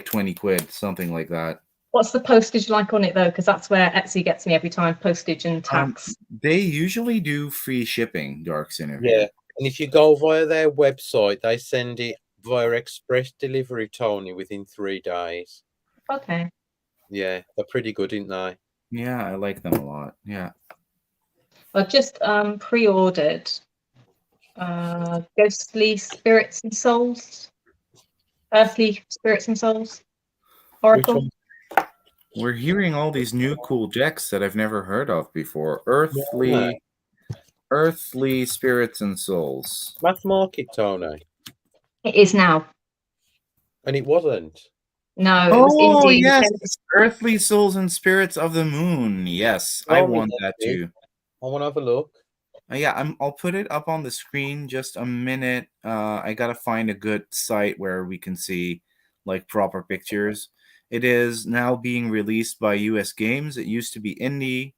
20 quid, something like that. What's the postage like on it though? Because that's where Etsy gets me every time, postage and tax. They usually do free shipping, Dark Synergy. Yeah, and if you go via their website, they send it via express delivery, Tony, within 3 days. Okay. Yeah, they're pretty good, aren't they? Yeah, I like them a lot. Yeah. I've just pre-ordered Ghostly Spirits and Souls, Earthly Spirits and Souls Oracle. We're hearing all these new cool decks that I've never heard of before. Earthly Spirits and Souls. Math Market, Tony. It is now. And it wasn't. No, it was indie. Yes, Earthly Souls and Spirits of the Moon. Yes, I want that too. I want to have a look. Yeah, I'll put it up on the screen. Just a minute. I gotta find a good site where we can see like proper pictures. It is now being released by US Games. It used to be indie.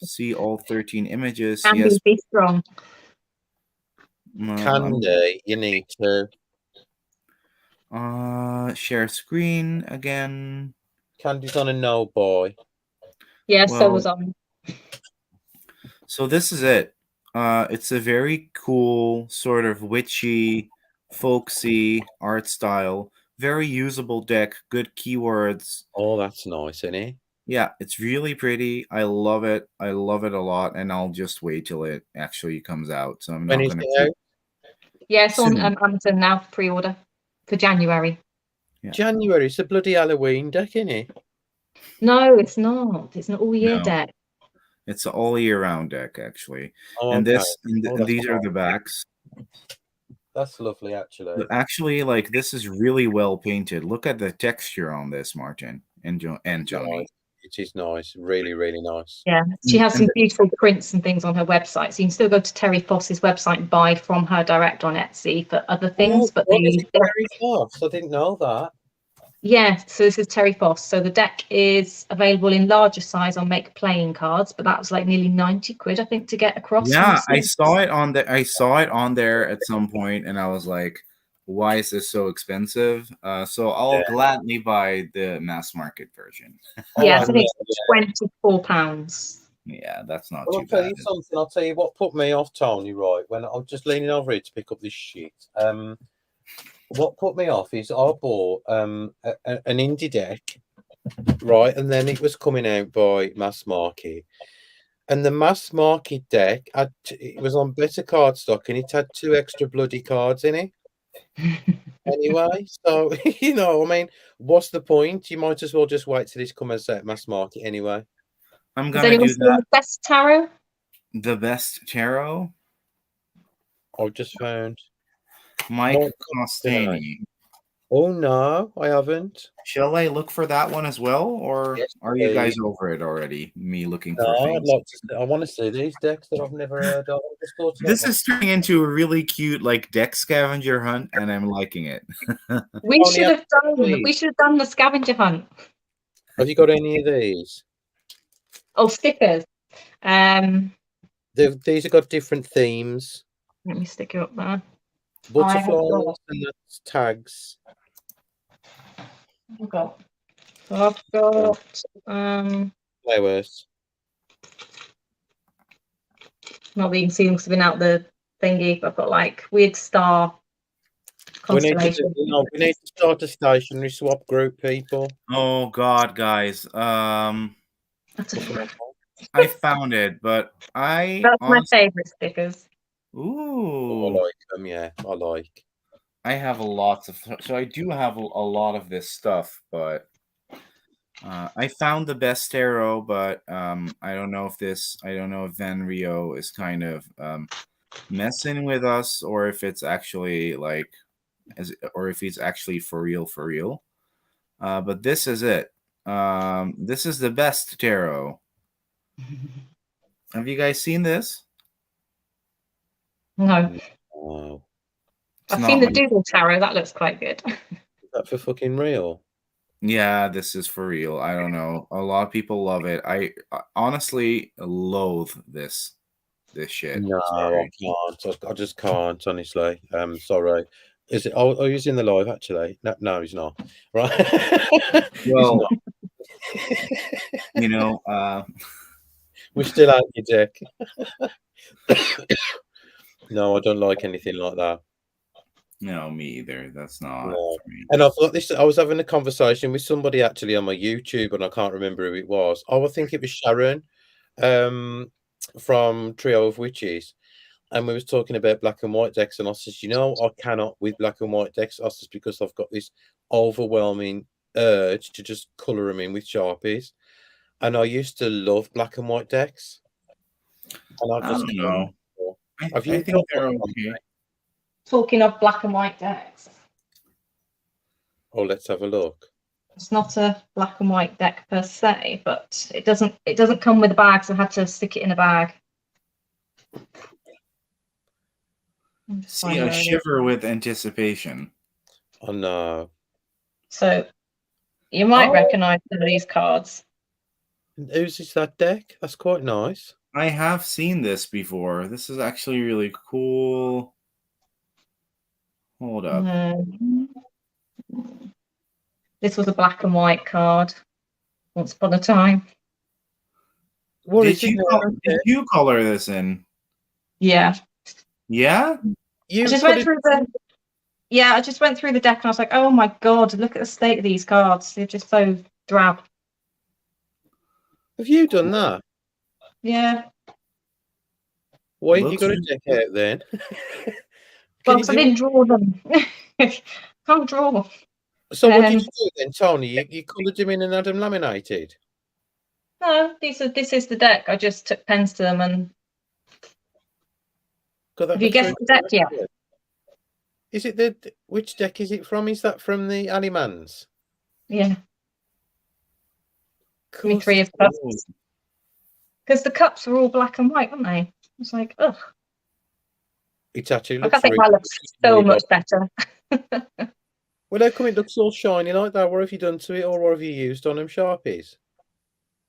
See all 13 images. Candy, yes. be strong. Candy, you need to. Share screen again. Candy's on a no boy. Yeah, well, so was on. So this is it. It's a very cool, sort of witchy, folksy art style. Very usable deck. Good keywords. Oh, that's nice, isn't it? Yeah, it's really pretty. I love it. I love it a lot, and I'll just wait till it actually comes out. So I'm not going to. Yeah, it's on Amazon now, pre-order for January. Yeah. January, it's a bloody Halloween deck, isn't it? No, it's not. It's an all-year deck. It's an all-year-round deck, actually. Oh, and okay. These are the backs. That's lovely, actually. But actually, like, this is really well painted. Look at the texture on this, Martyn and Johnny. Nice. It is nice. Really, really nice. Yeah, she has some beautiful prints and things on her website. So you can still go to Terry Foss's website and buy from her direct on Etsy for other things. But Terry Foss? I didn't know that. Yeah, so this is Terry Foss. So the deck is available in larger size on Make Playing cards, but that was like nearly 90 quid, I think, to get across. Yeah, I saw it on there at some point, and I was like, why is this so expensive? So I'll gladly buy the mass market version. Yeah, I think it's £24. Yeah, that's not too bad. I'll tell you something. I'll tell you what put me off, Tony, right? When I'm just leaning over here to pick up this shit. What put me off is I bought an indie deck, right? And then it was coming out by Mass Market. And the Mass Market deck, it was on better cardstock, and it had 2 extra bloody cards in it. Anyway, so, you know, I mean, what's the point? You might as well just wait till this comes out Mass Market anyway. I'm going to do that. The best tarot? The best tarot? I've just found Mike Costani. Oh, no, I haven't. Shall I look for that one as well? Or are you guys over it already? Me looking for things? I want to see these decks that I've never heard of. This is turning into a really cute, like, deck scavenger hunt, and I'm liking it. We should have done the scavenger hunt. Have you got any of these? Oh, stickers. These have got different themes. Let me stick it up there. Butterflies and that's tags. I've got flowers. Not that you can see them because I've been out the thingy, but I've got like weird star constellation. We need to start a stationery swap group, people. Oh God, guys. That's a friend. I found it, but that's my favorite stickers. Ooh, I like them. Yeah, I like. I have so I do have a lot of this stuff, but I found the best tarot, but I don't know if Van Rio is kind of messing with us, or if it's actually or if he's actually for real. But this is it. This is the best tarot. Have you guys seen this? No. I've seen the Doodle Tarot. That looks quite good. Is that for fucking real? Yeah, this is for real. I don't know. A lot of people love it. I honestly loathe this shit. No, Sorry. I can't. I just can't, honestly. Sorry. Is it? Oh, he's in the live actually. No, he's not. Right? He's Well, not. you know, We're still out your deck. No, I don't like anything like that. no, me either. That's not No. for me. And I thought this. I was having a conversation with somebody actually on my YouTube, and I can't remember who it was. Oh, I think it was Sharon, from Trio of Witches, and we was talking about black and white decks, and I says, I cannot with black and white decks. I says because I've got this overwhelming urge to just color them in with Sharpies, and I used to love black and white decks, and I don't know. Have I you think got they're one? okay. Talking of black and white decks, Oh, let's have a look. it's not a black and white deck per se, but it doesn't come with a bag, so I had to stick it in a bag. See, I shiver with anticipation. Oh no. So you might recognize some of these cards. Whose is that deck? That's quite nice. I have seen this before. This is actually really cool. Hold up. This was a black and white card once upon a time. What did you color this in? Yeah. Yeah? I just went through the deck and I was like, oh my god, look at the state of these cards. They're just so drab. Have you done that? Yeah. Why have you got a deck out then? Well, I didn't draw them. Can't draw. So what did you do then, Tony? You coloured them in and had them laminated? No, this is the deck. I just took pens to them and. Have you guessed the deck yet? Is it which deck is it from? Is that from the Alimans? Yeah. Cool. 3 of cups. Because the cups are all black and white, aren't they? It's like, ugh. It actually looks. I think that looks so much better. Well, how come it looks all shiny like that? What have you done to it, or what have you used on them, Sharpies?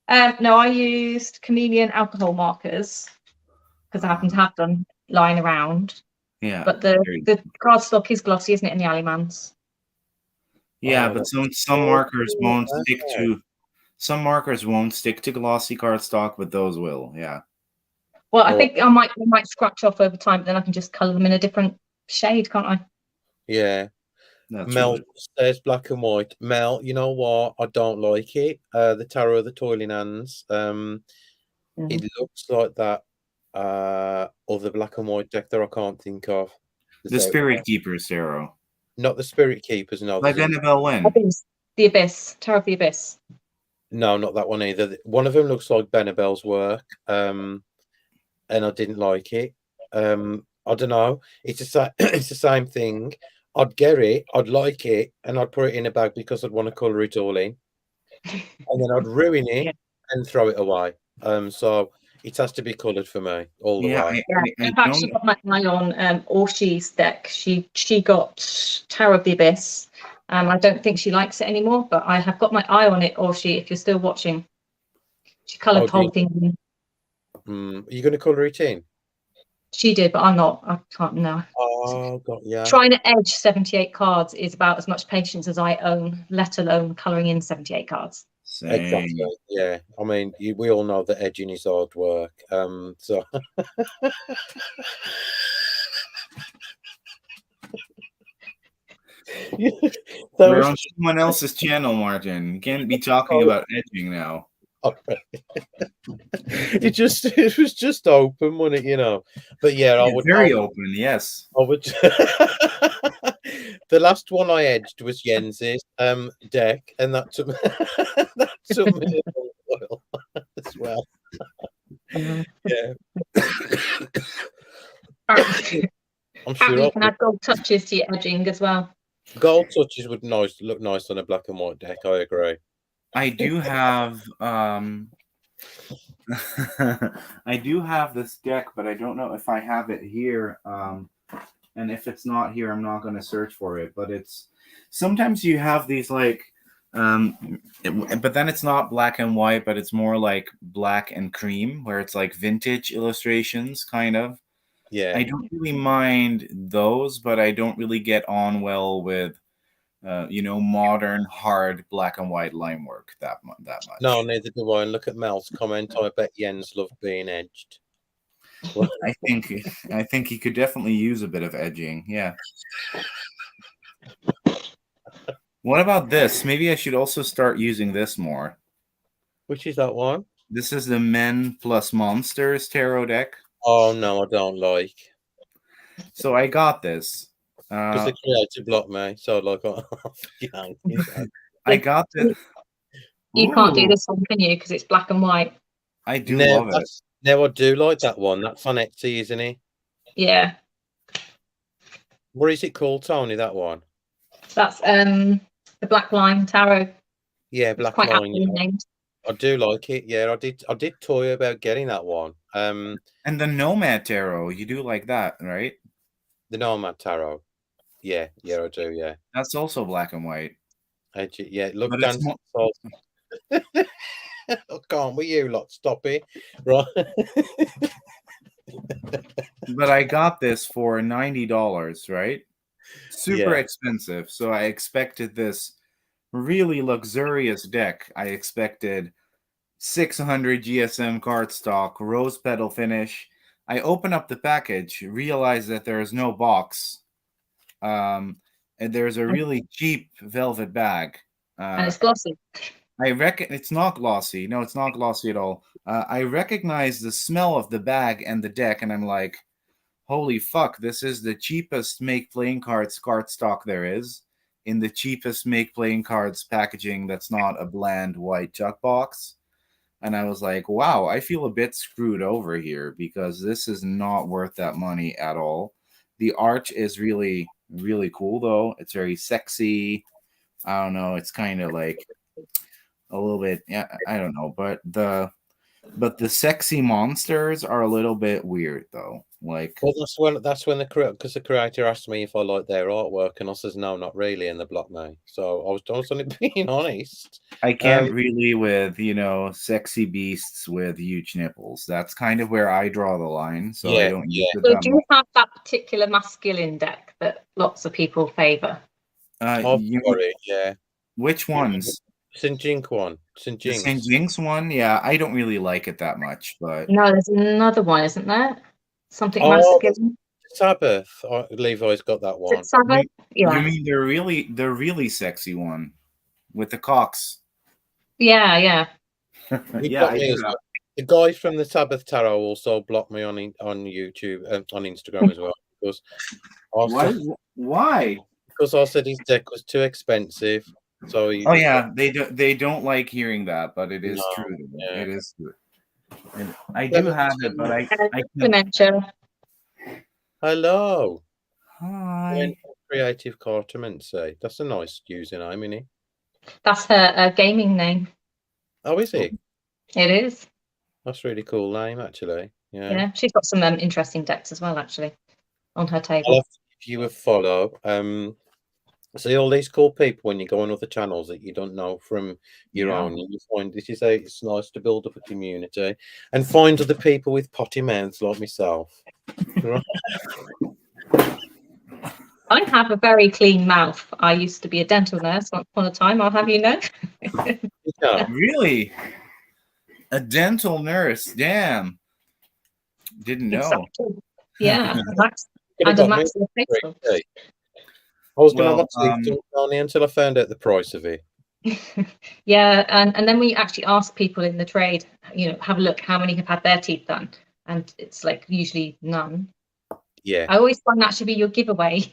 No, I used chameleon alcohol markers because I happen to have them lying around. Yeah. But the cardstock is glossy, isn't it, in the Alimans? Yeah, but some markers won't stick to. Some markers won't stick to glossy cardstock, but those will. Yeah. Well, I think I might scratch off over time, but then I can just colour them in a different shade, can't I? Yeah. That's Mel says black and white. Mel, you know what? I don't like it. The Tarot of the Toiling Hands. It looks like that other black and white deck that I can't think of. The Spirit Keepers Tarot. Not the Spirit Keepers, no. Like Annabelle Wynn. The Abyss. Tarot of the Abyss. No, not that one either. One of them looks like Annabelle's work. And I didn't like it. I don't know. It's the same thing. I'd get it, I'd like it, and I'd put it in a bag because I'd want to colour it all in. And then I'd ruin it and throw it away. So it has to be coloured for me all the way. I've actually got my eye on Orshi's deck. She got Tarot of the Abyss. I don't think she likes it anymore, but I have got my eye on it, Orshi, if you're still watching. She coloured the whole thing in. Are you going to colour it in? She did, but I'm not. I can't know. Oh, God, yeah. Trying to edge 78 cards is about as much patience as I own, let alone colouring in 78 cards. Same. Exactly. Yeah. I mean, we all know that edging is hard work. So. We're on someone else's channel, Martin. You can't be talking about edging now. It was just open, wasn't it? But yeah, I would very open. Yes, I would. The last one I edged was Jens's deck, and that took me a while as well. Yeah. I'm sure you can add gold touches to your edging as well. Gold touches would look nice on a black and white deck. I agree. I do have I do have this deck, but I don't know if I have it here. And if it's not here, I'm not going to search for it. But it's sometimes you have these like But then it's not black and white, but it's more like black and cream, where it's like vintage illustrations, kind of. Yeah. I don't really mind those, but I don't really get on well with, modern, hard black and white line work that much. No, neither do I. And look at Mel's comment. I bet Jens loved being edged. I think he could definitely use a bit of edging. Yeah. What about this? Maybe I should also start using this more. Which is that one? This is the Men plus Monsters tarot deck. Oh no, I don't like. So I got this. Because the creator blocked me. So like, I got this. You can't do this one, can you? Because it's black and white. I do love it. No, I do like that one. That's on Etsy, isn't it? Yeah. What is it called, Tony? That one? That's the Black Line Tarot. Yeah, Black Line. Named. I do like it. Yeah, I did toy about getting that one. And the Nomad Tarot, you do like that, right? The Nomad Tarot. Yeah, I do. Yeah, that's also black and white. Yeah, look, dance. Can't we, you lot? Stop it, right? But I got this for $90, right? Super expensive. So I expected this really luxurious deck. I expected 600 GSM cardstock, rose petal finish. I open up the package, realize that there is no box, and there's a really cheap velvet bag. And it's glossy. I reckon it's not glossy. No, it's not glossy at all. I recognize the smell of the bag and the deck, and I'm like, holy fuck, this is the cheapest make playing cards cardstock there is, in the cheapest make playing cards packaging that's not a bland white chuck box. And I was like, wow, I feel a bit screwed over here because this is not worth that money at all. The art is really, really cool, though. It's very sexy. I don't know. It's kind of like a little bit, yeah, I don't know. But the sexy monsters are a little bit weird, though. Like, well, that's when the creator asked me if I like their artwork, and I says no, not really, and they blocked me. So I was only being honest. I can't really with sexy beasts with huge nipples. That's kind of where I draw the line. So I don't use it. So do you have that particular masculine deck that lots of people favor? Which ones? St. Jinx one. St. Jinx one, yeah. I don't really like it that much, but no, there's another one, isn't there? Something masculine. Sabbath. Levi's got that one. Sabbath? You mean the really sexy one with the cocks? Yeah. Yeah, the guy from the Sabbath Tarot also blocked me on YouTube and on Instagram as well because why? Because I said his deck was too expensive. So they don't like hearing that, but it is true. Yeah. It is true. And I do have it, but I dementia. Hello. Hi. Creative Cartomancy. That's a nice username, isn't it? That's her gaming name. Oh, is it? It is. That's a really cool name, actually. Yeah, she's got some interesting decks as well, actually, on her table. If you would follow, see all these cool people when you go on other channels that you don't know from your own. You find it's nice to build up a community and find other people with potty mouths like myself. I have a very clean mouth. I used to be a dental nurse once upon a time, I'll have you know. Really? A dental nurse? Damn. Didn't know. Exactly. Yeah. And a maxillofacial. I was going to watch until I found out the price of it. Yeah, and then when you actually ask people in the trade, have a look how many have had their teeth done, and it's like usually none. Yeah, I always find that should be your giveaway.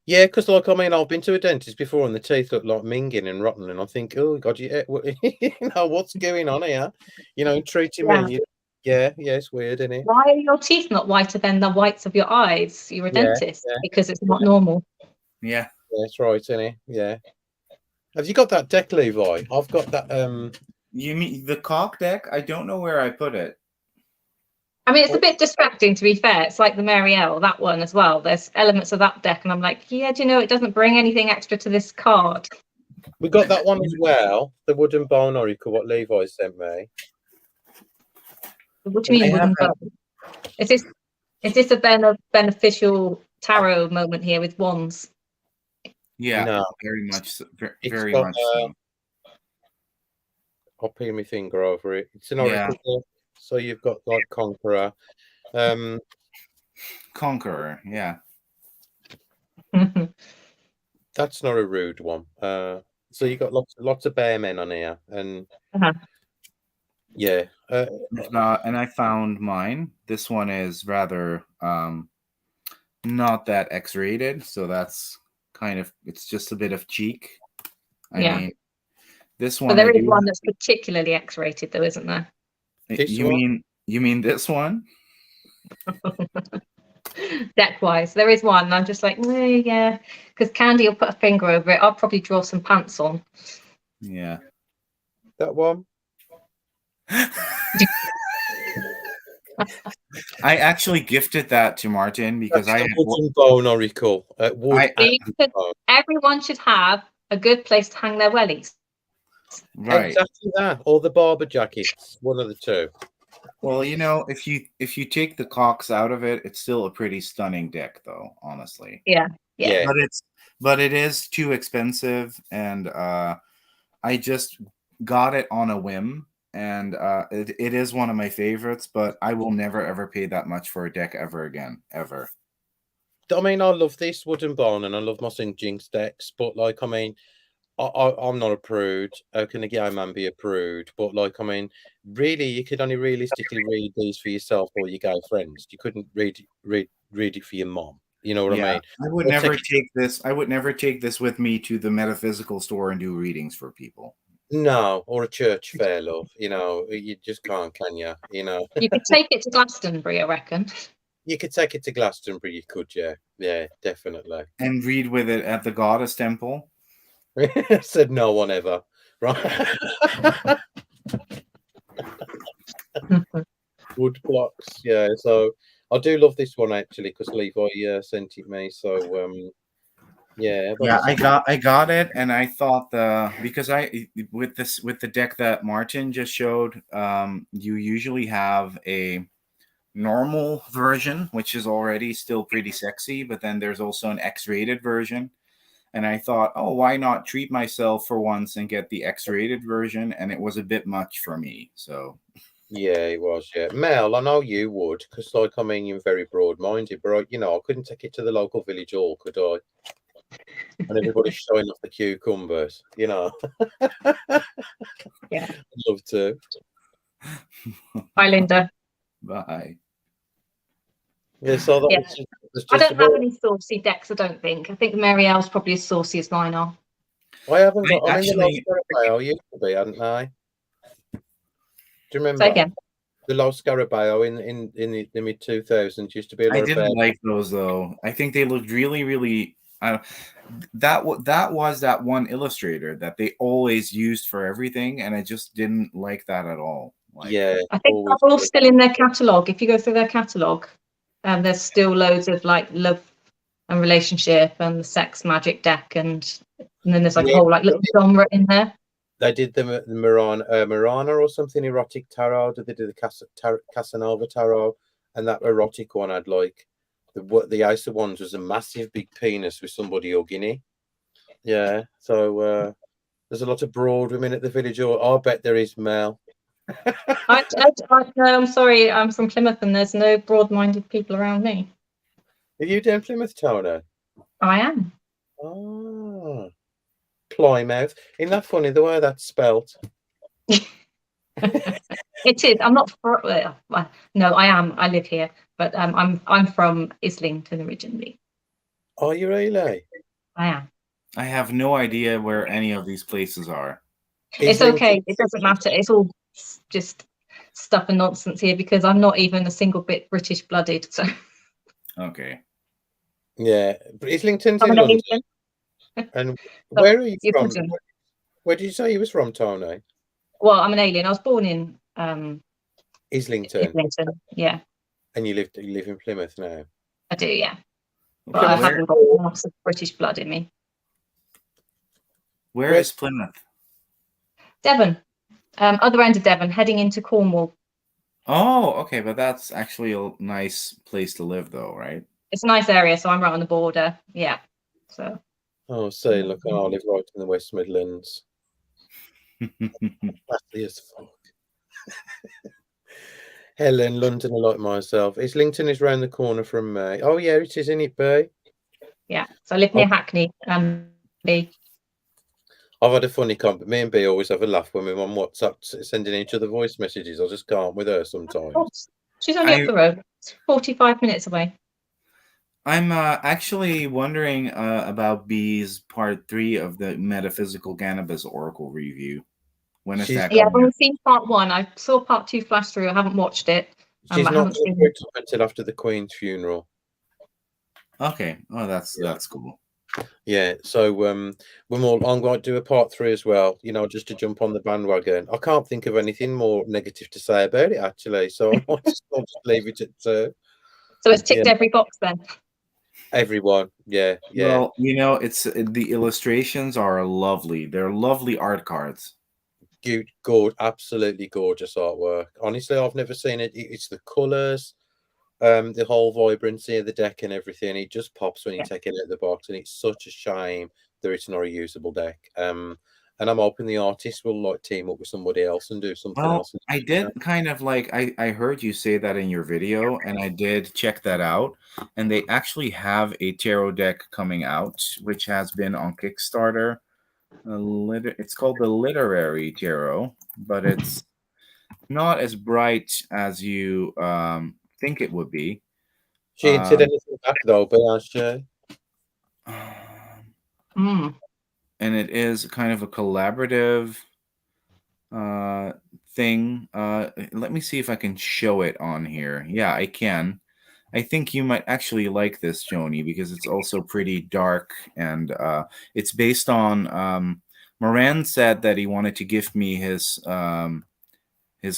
Yeah, because I've been to a dentist before, and the teeth look like minging and rotten, and I think, oh God, what's going on here? Treating me. Yeah, it's weird, isn't it? Why are your teeth not whiter than the whites of your eyes? You're a dentist because it's not normal. Yeah, that's right, isn't it? Yeah. Have you got that deck, Levi? I've got that. You mean the cock deck? I don't know where I put it. I mean, it's a bit distracting, to be fair. It's like the Marielle, that one as well. There's elements of that deck, and I'm like, yeah, do you know, it doesn't bring anything extra to this card. We got that one as well, the wooden bone oracle, what Levi sent me. What do you mean wooden bone? Is this a beneficial tarot moment here with wands? Yeah, no, very much so. Very got, much so. I'll pin my finger over it. It's an oracle, so you've got like Conqueror. Conqueror, yeah. That's not a rude one. So you got lots of bear men on here, and yeah. And I found mine. This one is rather not that X-rated, so that's kind of, it's just a bit of cheek. I mean, this one. But there is one that's particularly X-rated, though, isn't there? You mean this one? Deck-wise, there is one. And I'm just like, yeah, because Candy will put a finger over it. I'll probably draw some pants on. Yeah. That one. I actually gifted that to Martyn because I had wooden bone oracle. Everyone should have a good place to hang their wellies. Right. Exactly that. Or the barber jackets. One of the two. Well, you know, if you take the cocks out of it, it's still a pretty stunning deck, though. Honestly. Yeah. But it is too expensive, and I just got it on a whim, and it is one of my favorites. But I will never ever pay that much for a deck ever again, ever. I mean, I love this wooden bone, and I love my St. Jinx decks, but like, I mean, I'm not a prude. How can a gay man be a prude? But like, I mean, really, you could only realistically read these for yourself or your gay friends. You couldn't read it for your mom. You know what I mean? I would never take this. I would never take this with me to the metaphysical store and do readings for people. No, or a church fair, love. You know, you just can't, can you? You know, you could take it to Glastonbury, I reckon. You could take it to Glastonbury. You could, yeah, definitely. And read with it at the goddess temple. Said no one ever, right? Wood blocks, yeah. So I do love this one actually because Levi sent it me. So yeah. I got it, and I thought because with the deck that Martyn just showed, you usually have a normal version, which is already still pretty sexy, but then there's also an X-rated version. And I thought, oh, why not treat myself for once and get the X-rated version? And it was a bit much for me. So, yeah, it was. Yeah, Mel, I know you would, because like, I mean, you're very broad-minded, but I couldn't take it to the local village hall, could I? And everybody's showing off the cucumbers, Yeah, I'd love to. Bye, Linda. Bye. Yeah, so that was I don't have any saucy decks, I don't think. I think Mary L's probably as saucy as mine are. I haven't got. I mean, the Lost Scarabeo used to be, hadn't I? Do you remember? Say again. The Lost Scarabeo in the mid 2000s used to be. I didn't like those though. I think they looked really, really. That was that one illustrator that they always used for everything, and I just didn't like that at all. I think they're all still in their catalogue. If you go through their catalogue, there's still loads of like love and relationship and the sex magic deck, and then there's like a whole like little genre in there. They did the Marana or something erotic tarot. Did they do the Casanova tarot? And that erotic one had like the Ice of Wands was a massive big penis with somebody hugging it. Yeah, so there's a lot of broad women at the village. Or I bet there is, Mel. I'm sorry, I'm from Plymouth and there's no broad-minded people around me. Are you down Plymouth, Tony? I am. Oh, Plymouth. Isn't that funny the way that's spelt? It is. I'm not. No, I am. I live here, but I'm from Islington originally. Are you really? I am. I have no idea where any of these places are. It's okay. It doesn't matter. It's all just stuff and nonsense here because I'm not even a single bit British blooded. So. Okay. Yeah, but Islington's in London. And where are you from? Where did you say you was from, Tony? Well, I'm an alien. I was born in Islington. Islington, yeah. And you live in Plymouth now? I do, yeah. But I haven't got lots of British blood in me. Where is Plymouth? Devon. Other end of Devon, heading into Cornwall. Oh, okay, but that's actually a nice place to live, though, right? It's a nice area, so I'm right on the border. Yeah. So. Oh, see, look, I live right in the West Midlands. Classy as fuck. Helen, London, I like myself. Islington is round the corner from me. Oh, yeah, it is, isn't it, B? Yeah, so I live near Hackney. B. I've had a funny comment. Me and B always have a laugh when we're on WhatsApp sending each other voice messages. I just can't with her sometimes. She's only up the road. It's 45 minutes away. I'm actually wondering about B's part 3 of the Metaphysical Cannabis Oracle review. When is that? Yeah, I've only seen part 1. I saw part 2 flash through. I haven't watched it. She's not going to do it until after the Queen's funeral. Okay. Oh, that's cool. Yeah, so I'm going to do a part 3 as well, just to jump on the bandwagon. I can't think of anything more negative to say about it, actually, so I'll just leave it at 2. So it's ticked every box then? Everyone, yeah. Well, it's the illustrations are lovely. They're lovely art cards. Good, absolutely gorgeous artwork. Honestly, I've never seen it. It's the colours. The whole vibrancy of the deck and everything, it just pops when you take it out of the box, and it's such a shame that it's not a usable deck. And I'm hoping the artist will team up with somebody else and do something else. I did kind of I heard you say that in your video, and I did check that out, and they actually have a tarot deck coming out, which has been on Kickstarter. It's called the Literary Tarot, but it's not as bright as you think it would be. She didn't said anything back though, but and it is kind of a collaborative thing. Let me see if I can show it on here. Yeah, I can. I think you might actually like this, Joni, because it's also pretty dark, and it's based on Moran said that he wanted to gift me his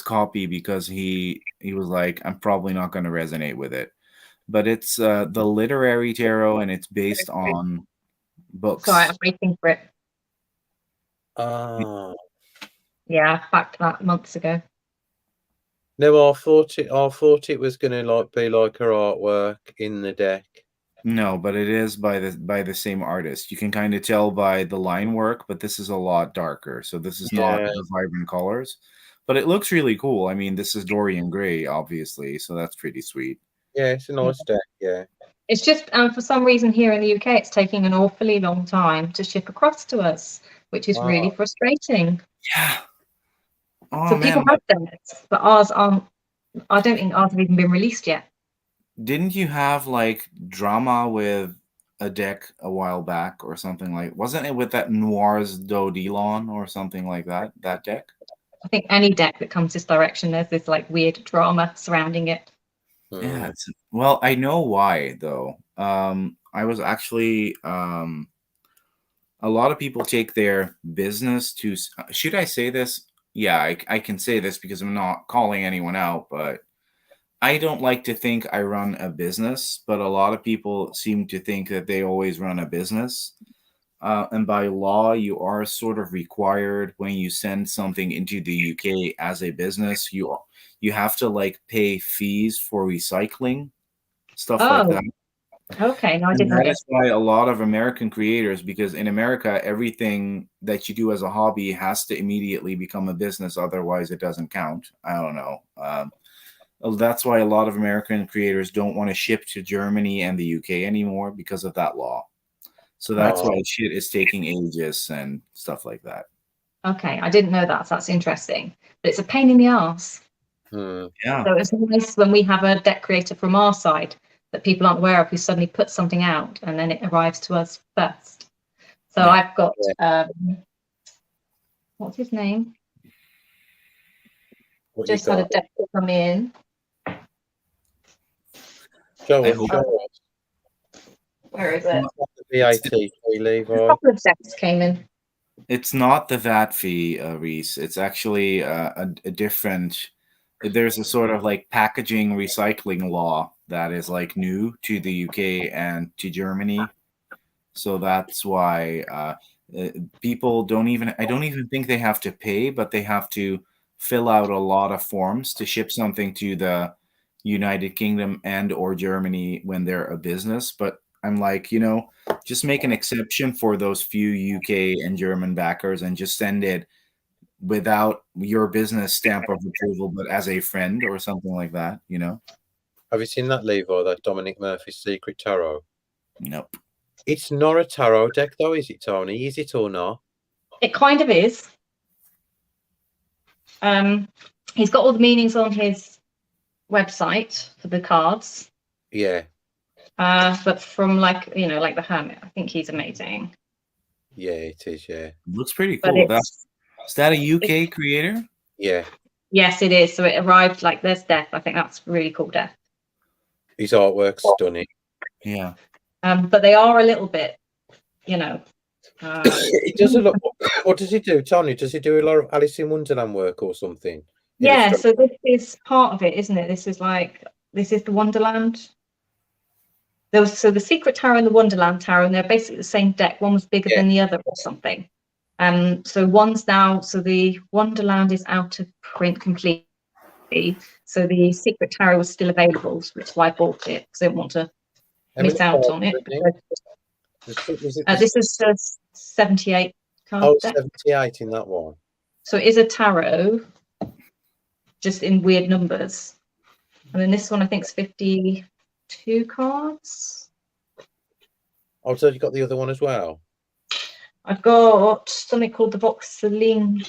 copy because he was like, I'm probably not going to resonate with it. But it's the Literary Tarot, and it's based on books. Sorry, I'm waiting for it. Yeah, back that months ago. No, I thought it was going to be like her artwork in the deck. No, but it is by the same artist. You can kind of tell by the line work, but this is a lot darker. So this is not the vibrant colors, but it looks really cool. I mean, this is Dorian Gray, obviously, so that's pretty sweet. Yeah, it's a nice deck. Yeah. It's just for some reason here in the UK, it's taking an awfully long time to ship across to us, which is really frustrating. Yeah. Oh, so people have decks, but ours aren't. I don't think ours have even been released yet. Didn't you have drama with a deck a while back or something wasn't it with that Noirs d'Odilon or something like that deck? I think any deck that comes this direction, there's this weird drama surrounding it. Yeah, well, I know why though. I was actually a lot of people take their business to. Should I say this? Yeah, I can say this because I'm not calling anyone out, but I don't like to think I run a business, but a lot of people seem to think that they always run a business. And by law, you are sort of required when you send something into the UK as a business, you have to pay fees for recycling, stuff like that. Okay, no, I didn't know that is why a lot of American creators, because in America, everything that you do as a hobby has to immediately become a business, otherwise it doesn't count. I don't know. That's why a lot of American creators don't want to ship to Germany and the UK anymore because of that law. So that's why shit is taking ages and stuff like that. Okay, I didn't know that. So that's interesting. But it's a pain in the ass. Yeah. So it's nice when we have a deck creator from our side that people aren't aware of who suddenly puts something out and then it arrives to us first. So I've got what's his name? Just had a deck come in. Where is it? A couple of decks came in. It's not the VAT fee, Reese. It's actually a different. There's a sort of packaging recycling law that is new to the UK and to Germany. So that's why People don't even, I don't even think they have to pay, but they have to fill out a lot of forms to ship something to the United Kingdom and or Germany when they're a business. But I'm like, just make an exception for those few UK and German backers and just send it without your business stamp of approval, but as a friend or something like that, Have you seen that, Levi, that Dominic Murphy's Secret Tarot? Nope. It's not a tarot deck, though, is it, Tony? Is it or not? It kind of is. He's got all the meanings on his website for the cards. Yeah. But from like the Hermit, I think he's amazing. Yeah, it is. Yeah. It looks pretty cool. Is that a UK creator? Yeah. Yes, it is. So it arrived like there's Death. I think that's really cool, Death. His artwork's stunning. Yeah. But they are a little bit, He does a lot. What does he do, Tony? Does he do a lot of Alice in Wonderland work or something? Yeah. So this is part of it, isn't it? This is the Wonderland. So the Secret Tarot and the Wonderland Tarot, and they're basically the same deck. One was bigger than the other or something. So one's now, so the Wonderland is out of print completely. So the Secret Tarot was still available, which is why I bought it, because I didn't want to miss out on it. This is 78 card deck. 78 in that one. So it is a tarot, just in weird numbers. And then this one, I think, is 52 cards. Oh, so you got the other one as well? I've got something called the Voxelenti.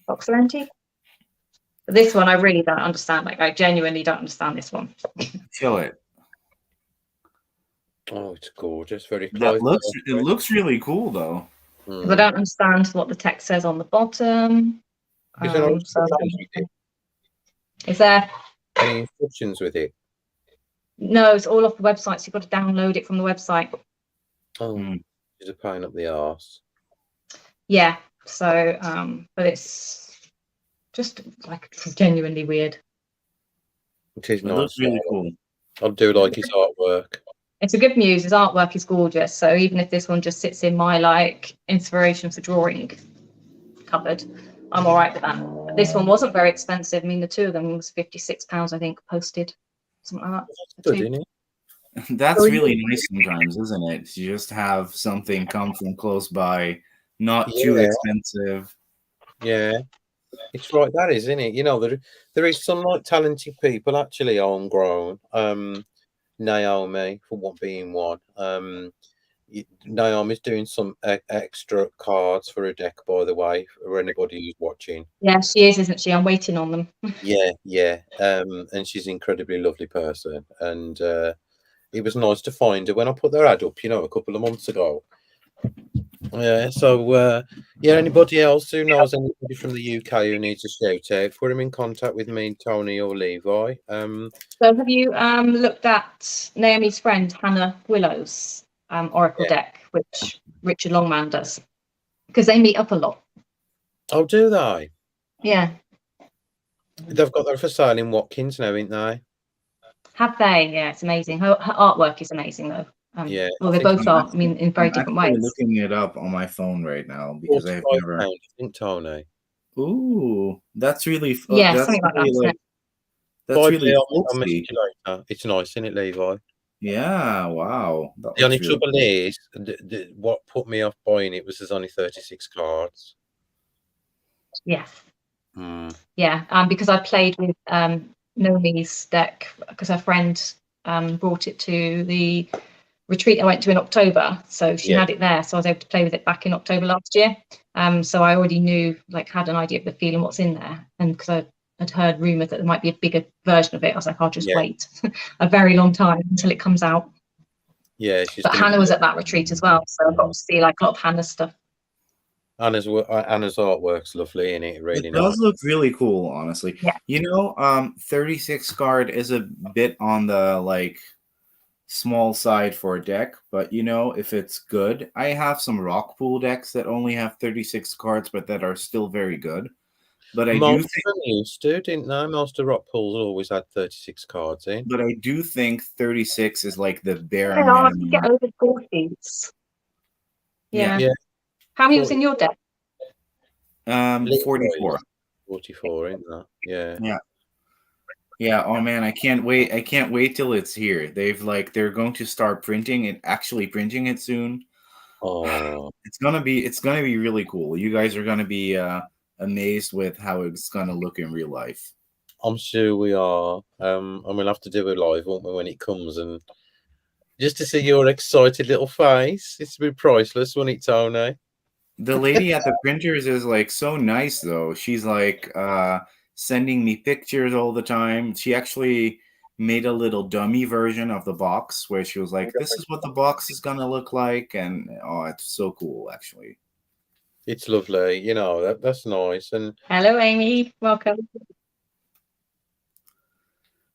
But this one I really don't understand. Like, I genuinely don't understand this one. Show it. Oh, it's gorgeous. Very close. It looks really cool, though. I don't understand what the text says on the bottom. Is there any instructions with it? No, it's all off the website, so you've got to download it from the website. Oh, it's a pain up the arse. Yeah, so, but it's just like genuinely weird. It is nice. It looks really cool. I do like his artwork. It's a good muse. His artwork is gorgeous. So even if this one just sits in my like inspiration for drawing cupboard, I'm all right with that. But this one wasn't very expensive. I mean, the two of them was £56, I think, posted. Something like that. That's good, isn't it? That's really nice sometimes, isn't it? To just have something come from close by, not too expensive. Yeah, it's right. That is, isn't it? There is some like talented people actually homegrown. Naomi, for one being one. Naomi's doing some extra cards for a deck, by the way, for anybody who's watching. Yeah, she is, isn't she? I'm waiting on them. Yeah. And she's an incredibly lovely person. And it was nice to find her when I put their ad up, a couple of months ago. Yeah, so anybody else who knows anybody from the UK who needs a shout out, put them in contact with me, Tony or Levi. So have you looked at Naomi's friend Hannah Willow's Oracle deck, which Richard Longman does? Because they meet up a lot. Oh, do they? Yeah. They've got that for sale in Watkins now, ain't they? Have they? Yeah, it's amazing. Her artwork is amazing, though. Well, they both are. I mean, in very different ways. I'm looking it up on my phone right now because I've never. Tony. Ooh, that's really fun. Yeah, something like that. That's really cool. It's nice, isn't it, Levi? Yeah, wow. The only trouble is, what put me off buying it was there's only 36 cards. Yes. Yeah, because I played with Nomi's deck because her friend brought it to the retreat I went to in October, so she had it there, so I was able to play with it back in October last year. So I already knew, had an idea of the feeling, what's in there, and because I had heard rumours that there might be a bigger version of it, I was like, I'll just wait a very long time until it comes out. Yeah, but Hannah was at that retreat as well, so I got to see a lot of Hannah's stuff. Anna's artwork's lovely, and it really does look really cool, honestly. Yeah. 36 card is a bit on the small side for a deck, but if it's good, I have some rock pool decks that only have 36 cards, but that are still very good. But I most do think of them used to, didn't they? Most of rock pools always had 36 cards in. But I do think 36 is like the bare I minimum. can get over 40s. Yeah. How many was in your deck? 44. 44, isn't that? Yeah. Yeah. Oh man, I can't wait. I can't wait till it's here. They're going to start printing it soon. Oh, It's gonna be really cool. You guys are gonna be amazed with how it's gonna look in real life. I'm sure we are. And we'll have to do a live, won't we, when it comes, and just to see your excited little face. It's been priceless, won't it, Tony? The lady at the printers is like so nice though. She's like sending me pictures all the time. She actually made a little dummy version of the box where she was like, this is what the box is gonna look like, and oh, it's so cool actually. It's lovely, you know, that's nice. And hello, Amy, welcome.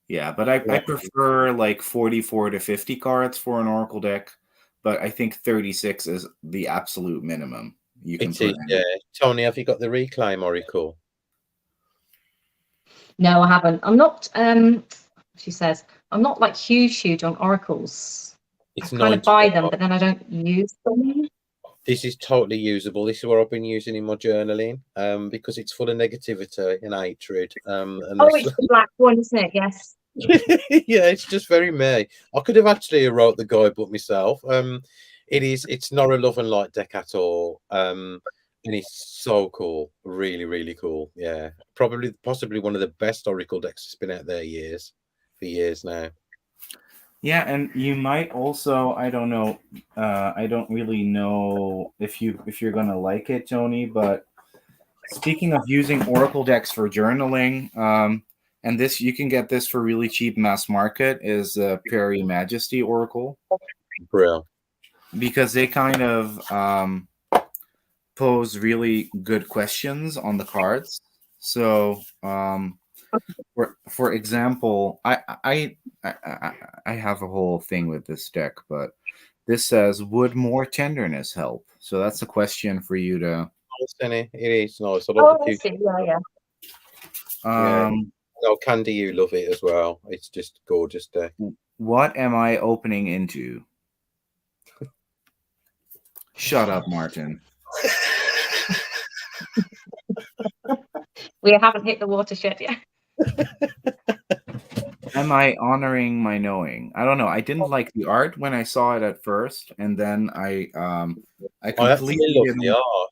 Yeah, but I prefer like 44 to 50 cards for an Oracle deck, but I think 36 is the absolute minimum you can put in. Yeah. Tony, have you got the Reclaim Oracle? No, I haven't. I'm not, she says, I'm not like huge on oracles. I kind of buy them, but then I don't use them. This is totally usable. This is what I've been using in my journaling, because it's full of negativity and hatred. It's the black one, isn't it? Yes. Yeah, it's just very me. I could have actually wrote the guidebook myself. It's not a love and light deck at all. And it's so cool. Really, really cool. Yeah. Possibly one of the best Oracle decks that's been out there for years now. Yeah, and you might also, I don't know, I don't really know if you're gonna like it, Tony, but speaking of using Oracle decks for journaling, and this you can get this for really cheap mass market, is the Prairie Majesty Oracle. Brilliant. Because they kind of pose really good questions on the cards. So for example, I have a whole thing with this deck, but this says, would more tenderness help? So that's a question for you to. It is nice. No, Candy, you love it as well. It's just gorgeous deck. What am I opening into? Shut up, Martyn. We haven't hit the watershed yet. Am I honoring my knowing? I don't know. I didn't like the art when I saw it at first, and then I completely love the art.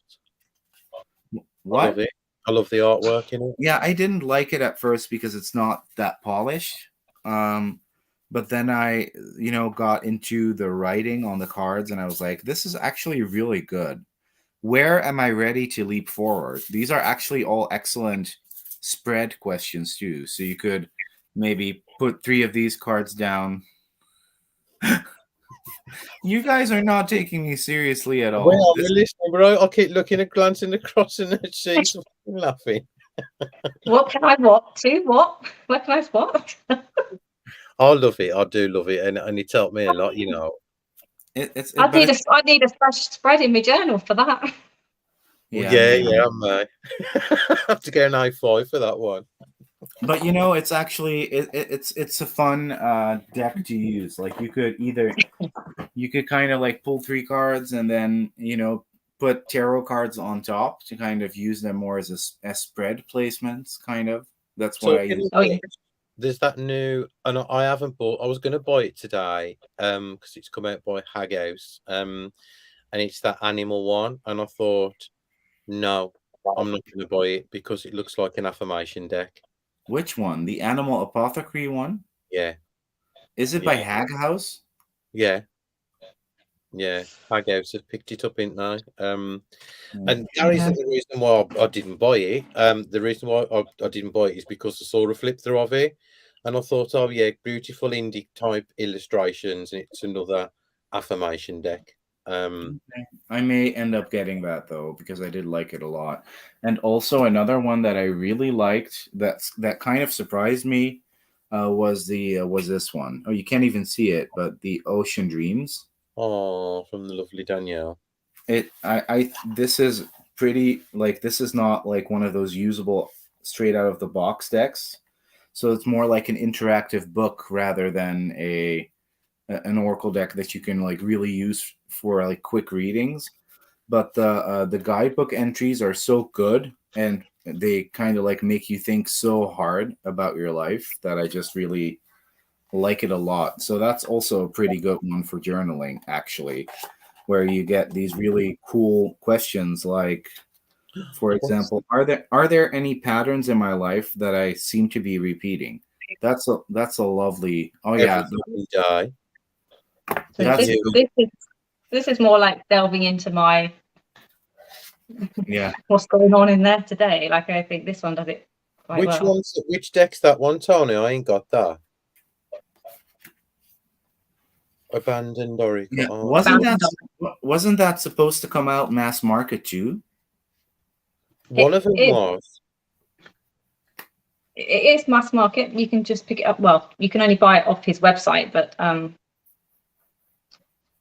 What? I love the artwork in it. Yeah, I didn't like it at first because it's not that polished. But then I, got into the writing on the cards, and I was like, this is actually really good. Where am I ready to leap forward? These are actually all excellent spread questions too. So you could maybe put 3 of these cards down. You guys are not taking me seriously at all. Well, we're listening, bro. I'll keep looking and glancing across and she's laughing. What can I what? To what? What can I what? I love it. I do love it, and it's helped me a lot. You know, I need a fresh spread in my journal for that. Yeah. I have to get an i5 for that one. But it's actually it's a fun deck to use. Like you could kind of like pull 3 cards and then put tarot cards on top to kind of use them more as spread placements. Kind of that's what I use. There's that new, and I haven't bought. I was going to buy it today, because it's come out by Hag House, and it's that animal one, and I thought, no, I'm not going to buy it because it looks like an affirmation deck. Which one? The Animal Apothecary one? Yeah. Is it by Hag House? Yeah. Hag House have picked it up, ain't they? And that isn't the reason why I didn't buy it. The reason why I didn't buy it is because I saw a flip through of it, and I thought, oh yeah, beautiful indie type illustrations, and it's another affirmation deck. I may end up getting that though, because I did like it a lot. And also another one that I really liked that kind of surprised me was this one. Oh, you can't even see it, but the Ocean Dreams. Oh, from the lovely Danielle. This is pretty like this is not like one of those usable straight out of the box decks. So it's more like an interactive book rather than an oracle deck that you can like really use for like quick readings. But the guidebook entries are so good, and they kind of like make you think so hard about your life that I just really like it a lot. So that's also a pretty good one for journaling, actually, where you get these really cool questions like, for example, are there any patterns in my life that I seem to be repeating? That's a lovely. Oh yeah, die. This is more like delving into my yeah. What's going on in there today? Like I think this one does it quite well. Which deck's that one, Tony? I ain't got that. Abandoned Oracle. Yeah. Oh. Wasn't that supposed to come out mass market too? One of them was. It is mass market. You can just pick it up. Well, you can only buy it off his website, but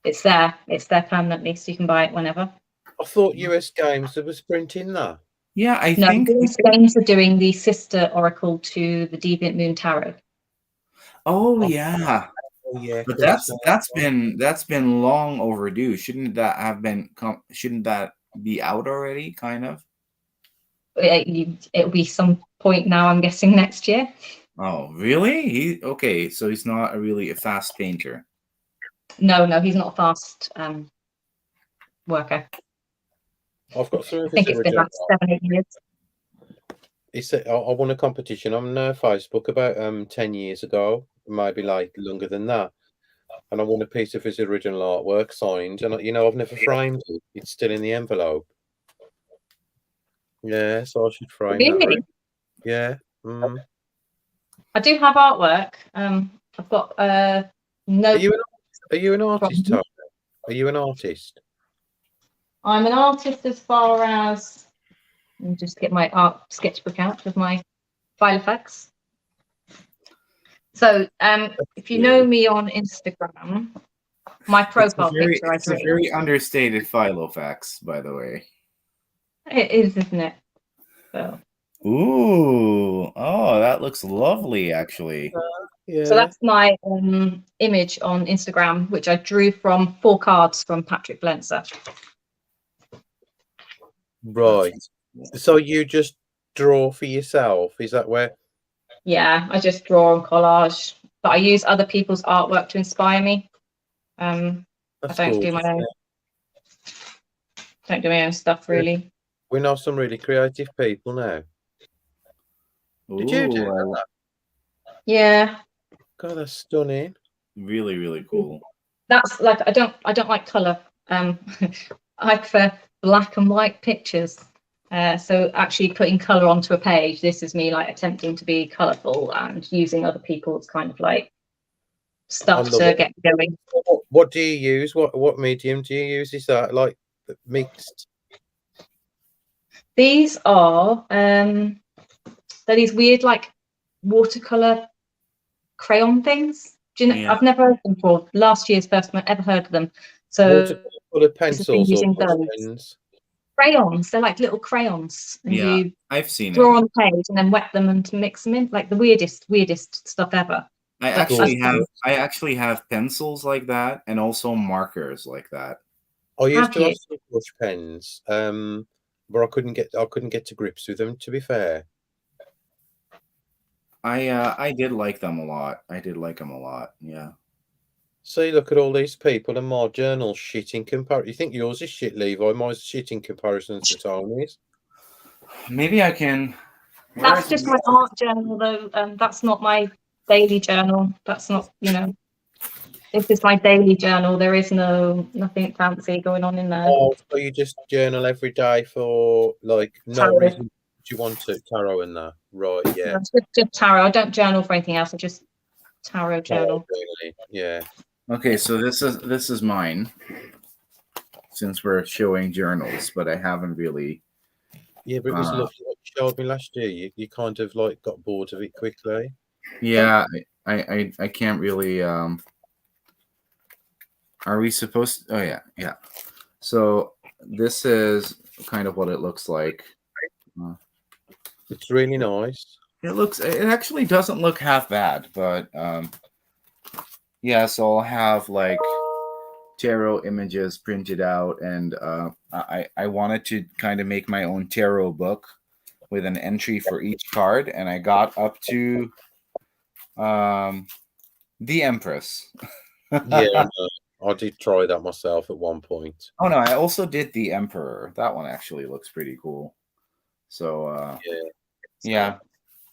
it's there. It's there permanently, so you can buy it whenever. I thought US Games was printing that. Yeah, I think US Games are doing the sister oracle to the Deviant Moon Tarot. Oh yeah. Oh yeah. But that's been long overdue. Shouldn't that be out already? Kind of. It'll be some point now. I'm guessing next year. Oh really? Okay, so he's not really a fast painter. No, he's not a fast worker. I've got some. I think it's been like 7-8 years. He said, I won a competition on Facebook about 10 years ago, maybe like longer than that. And I won a piece of his original artwork signed. And, I've never framed it. It's still in the envelope. Yeah, so I should frame that. Yeah. Mm. I do have artwork. I've got no. Are you an artist, Tony? Are you an artist? I'm an artist as far as. Let me just get my art sketchbook out with my file effects. So, if you know me on Instagram, my profile picture. It's a very understated Filofax, by the way. It is, isn't it? So. Ooh, oh, that looks lovely, actually. Yeah. So that's my image on Instagram, which I drew from 4 cards from Patrick Blenser. Right. So you just draw for yourself? Is that where? Yeah, I just draw and collage, but I use other people's artwork to inspire me. I don't do my own. Don't do my own stuff really. We know some really creative people now. Did you do that? Yeah. God, that's stunning. Really, really cool. That's like I don't like colour. I prefer black and white pictures. So actually putting colour onto a page, this is me like attempting to be colourful and using other people's kind of like stuff to get going. What do you use? What medium do you use? Is that like mixed? These are they're these weird like watercolor crayon things. Do you know? Yeah. I've never heard of them before. Last year's first time I ever heard of them. So watercolor pencils or pens. Crayons. They're like little crayons. And yeah, you I've seen draw on the page and then wet them and mix them in. Like the weirdest stuff ever. I actually have pencils like that and also markers like that. I used to have some brush pens, but I couldn't get to grips with them, to be fair. I did like them a lot. Yeah. So you look at all these people and my journal's shit in comparison. You think yours is shit, Levi? Mine's shit in comparison to Tony's. Maybe I can. That's just my art journal, though. That's not my daily journal. That's not, this is my daily journal. There is nothing fancy going on in there. Oh, so you just journal every day for like no reason you want to tarot in there, right? Yeah. Just tarot. I don't journal for anything else. I just tarot journal. Really? Yeah. Okay, so this is mine. Since we're showing journals, but I haven't really. Yeah, but it was lovely what you showed me last year. You kind of like got bored of it quickly. Yeah, I can't really. Are we supposed to? Oh yeah. So this is kind of what it looks like. It's really nice. It actually doesn't look half bad, but yeah, so I'll have like tarot images printed out, and I wanted to kind of make my own tarot book with an entry for each card, and I got up to the Empress. Yeah, I did try that myself at one point. Oh no, I also did the Emperor. That one actually looks pretty cool. So yeah.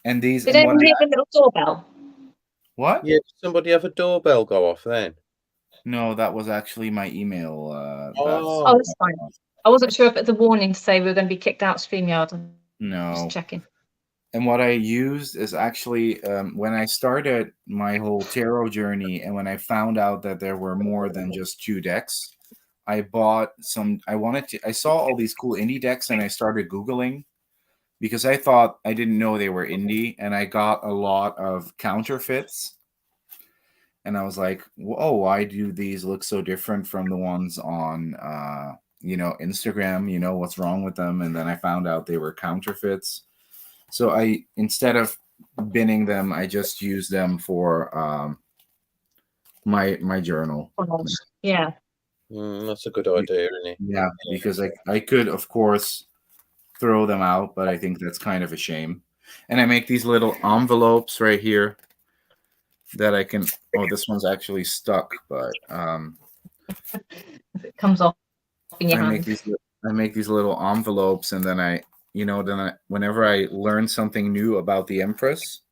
And these. Did anyone hear the little doorbell? What? Yeah, did somebody have a doorbell go off then? No, that was actually my email. That's fine. I wasn't sure if it's a warning to say we were going to be kicked out of StreamYard. No. Just checking. And what I used is actually when I started my whole tarot journey, and when I found out that there were more than just 2 decks, I bought some. I saw all these cool indie decks, and I started Googling because I thought, I didn't know they were indie, and I got a lot of counterfeits. And I was like, whoa, why do these look so different from the ones on, Instagram? What's wrong with them? And then I found out they were counterfeits. So instead of binning them, I just used them for my journal. Yeah. That's a good idea, isn't it? Yeah, because I could, of course, throw them out, but I think that's kind of a shame. And I make these little envelopes right here that I can. Oh, this one's actually stuck, but it comes off in your hand. I make these little envelopes, and then whenever I learn something new about the Empress,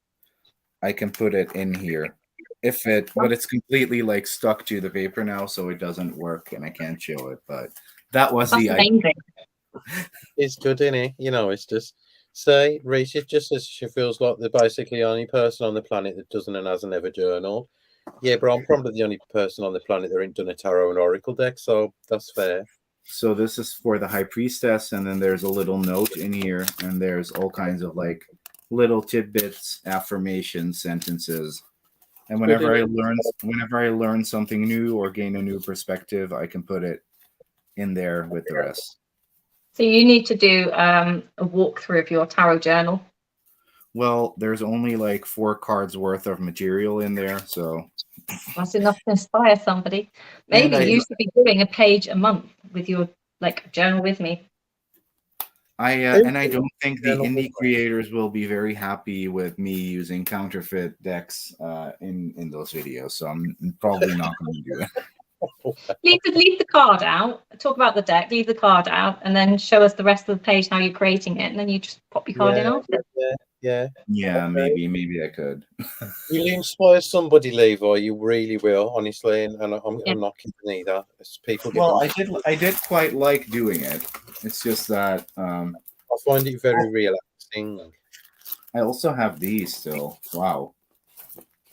I can put it in here. But it's completely like stuck to the paper now, so it doesn't work, and I can't show it. But that's the idea. It's good, isn't it? It's just say Reese. It just says she feels like the basically only person on the planet that doesn't and hasn't ever journaled. Yeah, but I'm probably the only person on the planet that ain't done a tarot and oracle deck, so that's fair. So this is for the High Priestess, and then there's a little note in here, and there's all kinds of like little tidbits, affirmations, sentences. And whenever I learn something new or gain a new perspective, I can put it in there with the rest. So you need to do a walkthrough of your tarot journal. Well, there's only like 4 cards worth of material in there, so that's enough to inspire somebody. Maybe you should be doing a page a month with your journal with me. And I don't think the indie creators will be very happy with me using counterfeit decks in those videos, so I'm probably not going to do it. Leave the card out. Talk about the deck. Leave the card out, and then show us the rest of the page how you're creating it, and then you just pop your card in after. Yeah. Maybe I could. You'll inspire somebody, Levi. You really will, honestly, and I'm not kidding either. I did quite like doing it. It's just that I find it very relaxing. I also have these still. Wow.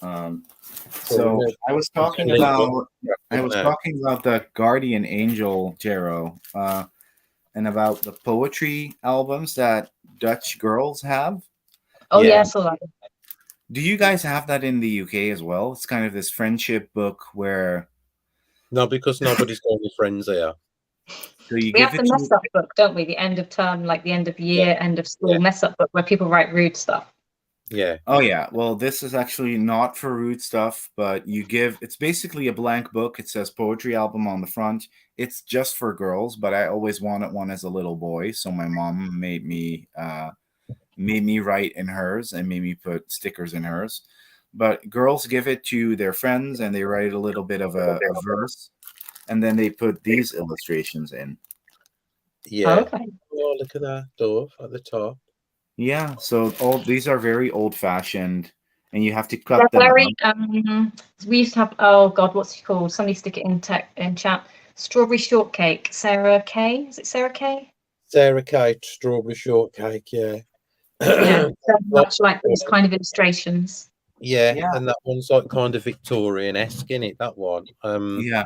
So I was talking about the Guardian Angel Tarot, and about the poetry albums that Dutch girls have. Oh yeah, so that. Do you guys have that in the UK as well? It's kind of this friendship book where. No, because nobody's got any friends here. So we have the mess up book, don't we? The end of term, like the end of year, end of school mess up book where people write rude stuff. Yeah. Oh yeah. Well, this is actually not for rude stuff, but it's basically a blank book. It says poetry album on the front. It's just for girls, but I always wanted one as a little boy, so my mom made me write in hers and made me put stickers in hers. But girls give it to their friends, and they write a little bit of a verse, and then they put these illustrations in. Yeah. Okay. Oh, look at that dove at the top. Yeah, so all these are very old-fashioned, and you have to cut them. Very. We used to have. Oh God, what's it called? Somebody stick it in chat. Strawberry shortcake. Sarah K. Is it Sarah K? Sarah K. Strawberry shortcake. Yeah. Yeah, much like those kind of illustrations. Yeah, and that one's like kind of Victorian-esque, isn't it? That one. Yeah.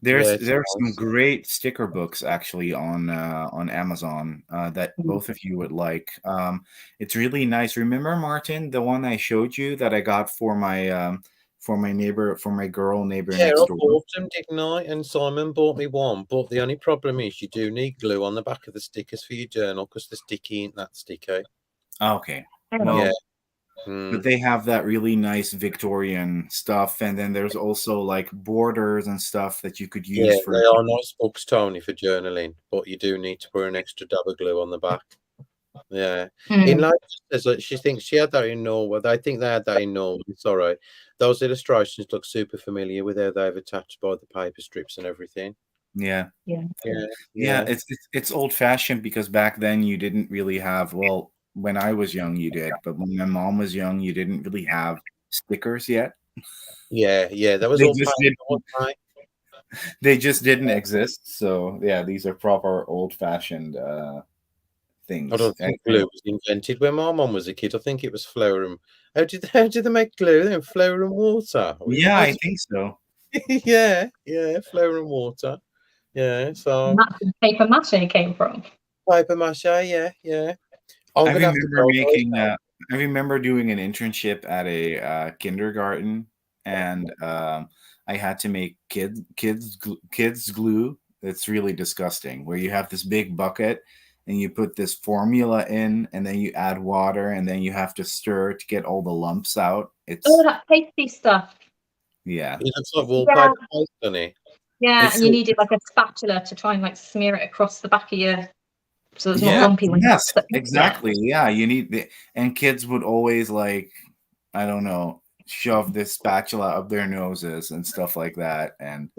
There's some great sticker books actually on Amazon that both of you would like. It's really nice. Remember, Martyn, the one I showed you that I got for my for my girl neighbor Yeah, next I door. bought them, didn't I? And Simon bought me one. But the only problem is you do need glue on the back of the stickers for your journal because the sticky ain't that sticky. Okay. Well, yeah. But they have that really nice Victorian stuff, and then there's also like borders and stuff that you could use for. They are nice books, Tony, for journaling, but you do need to put an extra dab of glue on the back. Yeah. In life, she thinks she had that in Norway. I think they had that in Norway. It's all right. Those illustrations look super familiar with how they've attached by the paper strips and everything. Yeah. Yeah. It's old fashioned because back then you didn't really have. Well, when I was young, you did, but when my mom was young, you didn't really have stickers yet. Yeah. That was all paper. They just didn't exist. So yeah, these are proper old fashioned things. I don't think glue was invented when my mom was a kid. I think it was flour and how did they make glue then? Flour and water. Yeah, I think so. yeah, flour and water. Yeah, so that's where paper mache came from. Paper mache, yeah. I remember doing an internship at a kindergarten, and I had to make kids glue. It's really disgusting. Where you have this big bucket and you put this formula in, and then you add water, and then you have to stir to get all the lumps out. It's that pasty stuff. Yeah, it looks like wallpaper paste, doesn't it? Yeah, and you needed like a spatula to try and like smear it across the back of your. So it's not lumpy. Yes, exactly. Yeah, you need and kids would always like, I don't know, shove this spatula up their noses and stuff like that, and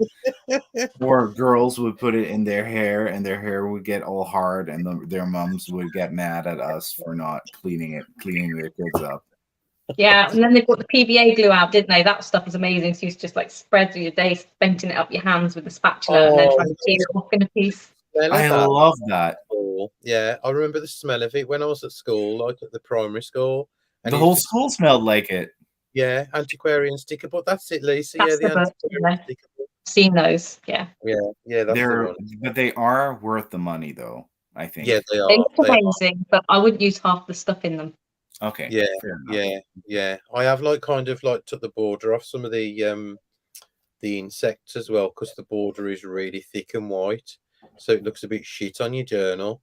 or girls would put it in their hair, and their hair would get all hard, and their mums would get mad at us for not cleaning their kids up. Yeah, and then they put the PVA glue out, didn't they? That stuff was amazing. So you used to just like spread through your day, spenting it up your hands with the spatula, and then trying to clean it off in a piece. I love that. Yeah, I remember the smell of it when I was at school, like at the primary school. And the whole school smelled like it. Yeah, antiquarian sticker, but that's it, Lisa. That's the antiquarian sticker. Seen those, yeah. That's the one. But they are worth the money, though. I think. Yeah, they are. They look amazing, but I wouldn't use half the stuff in them. Okay. Yeah. I have kind of took the border off some of the insects as well, because the border is really thick and white, so it looks a bit shit on your journal.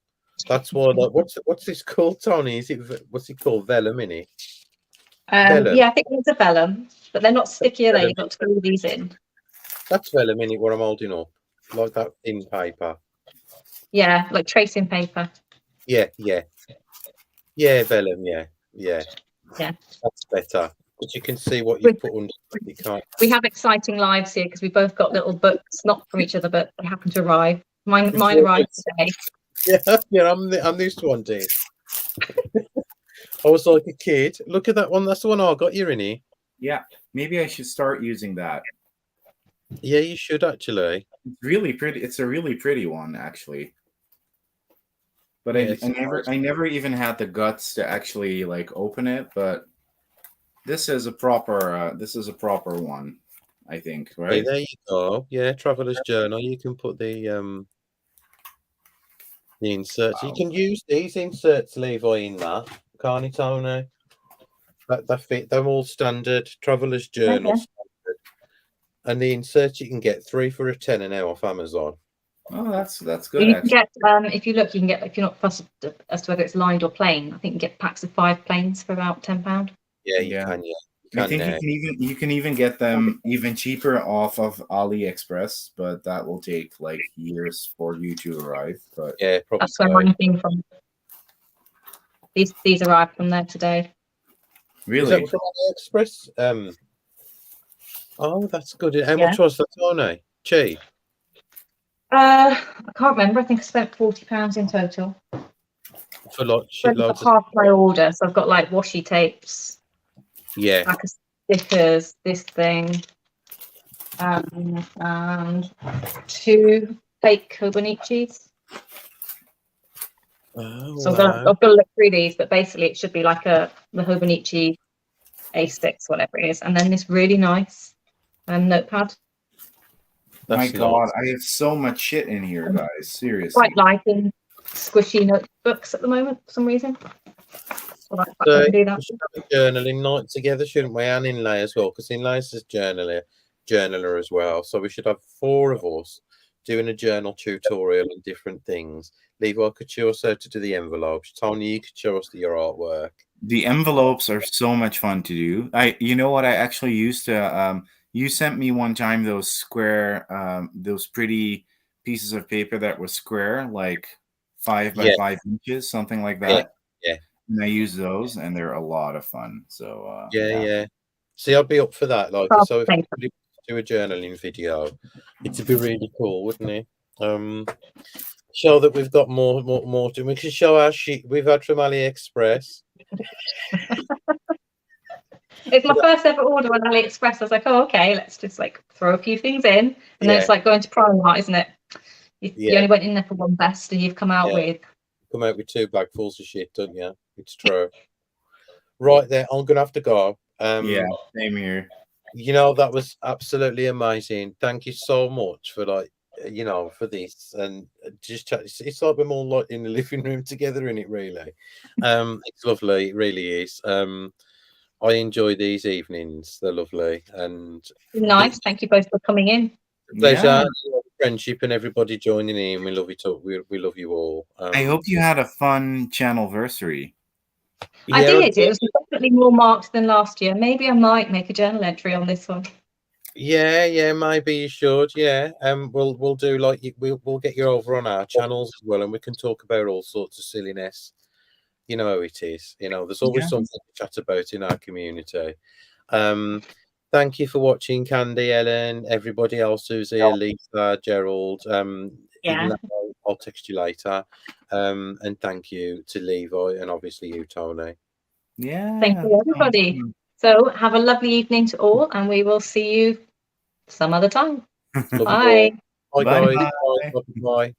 That's why. What's this called, Tony? What's it called? Vellum, innit? Yeah, I think it's a vellum, but they're not sticky, are they? You've got to glue these in. That's vellum, innit? What I'm holding up, like that thin paper. Yeah, like tracing paper. Yeah, vellum. Yeah. That's better. But you can see what you put under. You can't. We have exciting lives here because we both got little books, not from each other, but they happen to arrive. Mine arrived today. Yeah. I'm this one, dude. I was like a kid. Look at that one. That's the one I got. You're in here. Yeah, maybe I should start using that. Yeah, you should actually. It's really pretty. It's a really pretty one, actually. But I never even had the guts to actually open it. But this is a proper one, I think. Right? Hey, there you go. Yeah, Traveler's Journal. You can put the inserts. Wow. You can use these inserts, Levi, in that. Can't it, Tony? That fit. They're all standard. Traveler's Journal. Standard. And the inserts you can get 3 for a tenner now off Amazon. Oh, that's good. You can get if you look, you can get, if you're not fussed as to whether it's lined or plain, I think you can get packs of 5 plains for about £10. Yeah, you can. Yeah, I think you can even get them even cheaper off of AliExpress, but that will take years for you to arrive. But yeah, probably that's where mine came from. These arrived from there today. Really? Is that from AliExpress? Oh, that's good. How much was that, Tony? Cheap. I can't remember. I think I spent £40 in total. For shitloads of half my order, so I've got washi tapes. Yeah. Like stickers, this thing, and 2 fake Hobonichis. Oh, so I've got to look through these, but basically it should be the Hobonichi A6, whatever it is, and then this really nice notepad. My God, I have so much shit in here, guys. Seriously. Quite liking squishy notebooks at the moment for some reason. So I can do that. we should have a journaling night together, shouldn't we? And Inlay as well, because Inlay's a journaler as well. So we should have 4 of us doing a journal tutorial and different things. Levi could show us how to do the envelopes. Tony, you could show us your artwork. The envelopes are so much fun to do. You know what? I actually used to. You sent me one time those square, those pretty pieces of paper that were square, like 5 by 5 inches, something like that. Yeah. And I use those, and they're a lot of fun. So yeah. See, I'd be up for that. Like, so if we do a journaling video, it'd be really cool, wouldn't it? Show that we've got more to. We can show our sheet we've had from AliExpress. It's my first ever order on AliExpress. I was like, oh, okay, let's just like throw a few things in, and then it's like going to Primark, isn't it? You only went in there for one vest, and you've come out with 2 bagfuls of shit, don't you? It's true. Right there, I'm gonna have to go. Yeah, same here. You know, that was absolutely amazing. Thank you so much for for this, and just it's like we're more like in the living room together, isn't it? Really, it's lovely. It really is. I enjoy these evenings. They're lovely and nice. Thank you both for coming in. Pleasure, friendship, and everybody joining in. We love it all. We love you all. I hope you had a fun channelversary. I did. It was definitely more marked than last year. Maybe I might make a journal entry on this one. Yeah, maybe you should. Yeah, we'll do like we'll get you over on our channels as well, and we can talk about all sorts of silliness. You know how it is. You know, there's always something to chat about in our community. Thank you for watching, Candy, Ellen, everybody else who's here, Lisa, Gerald. Even though I'll text you later. And thank you to Levi and obviously you, Tony. Yeah. Thank you, everybody. So have a lovely evening to all, and we will see you some other time. Bye. Bye, guys. Bye.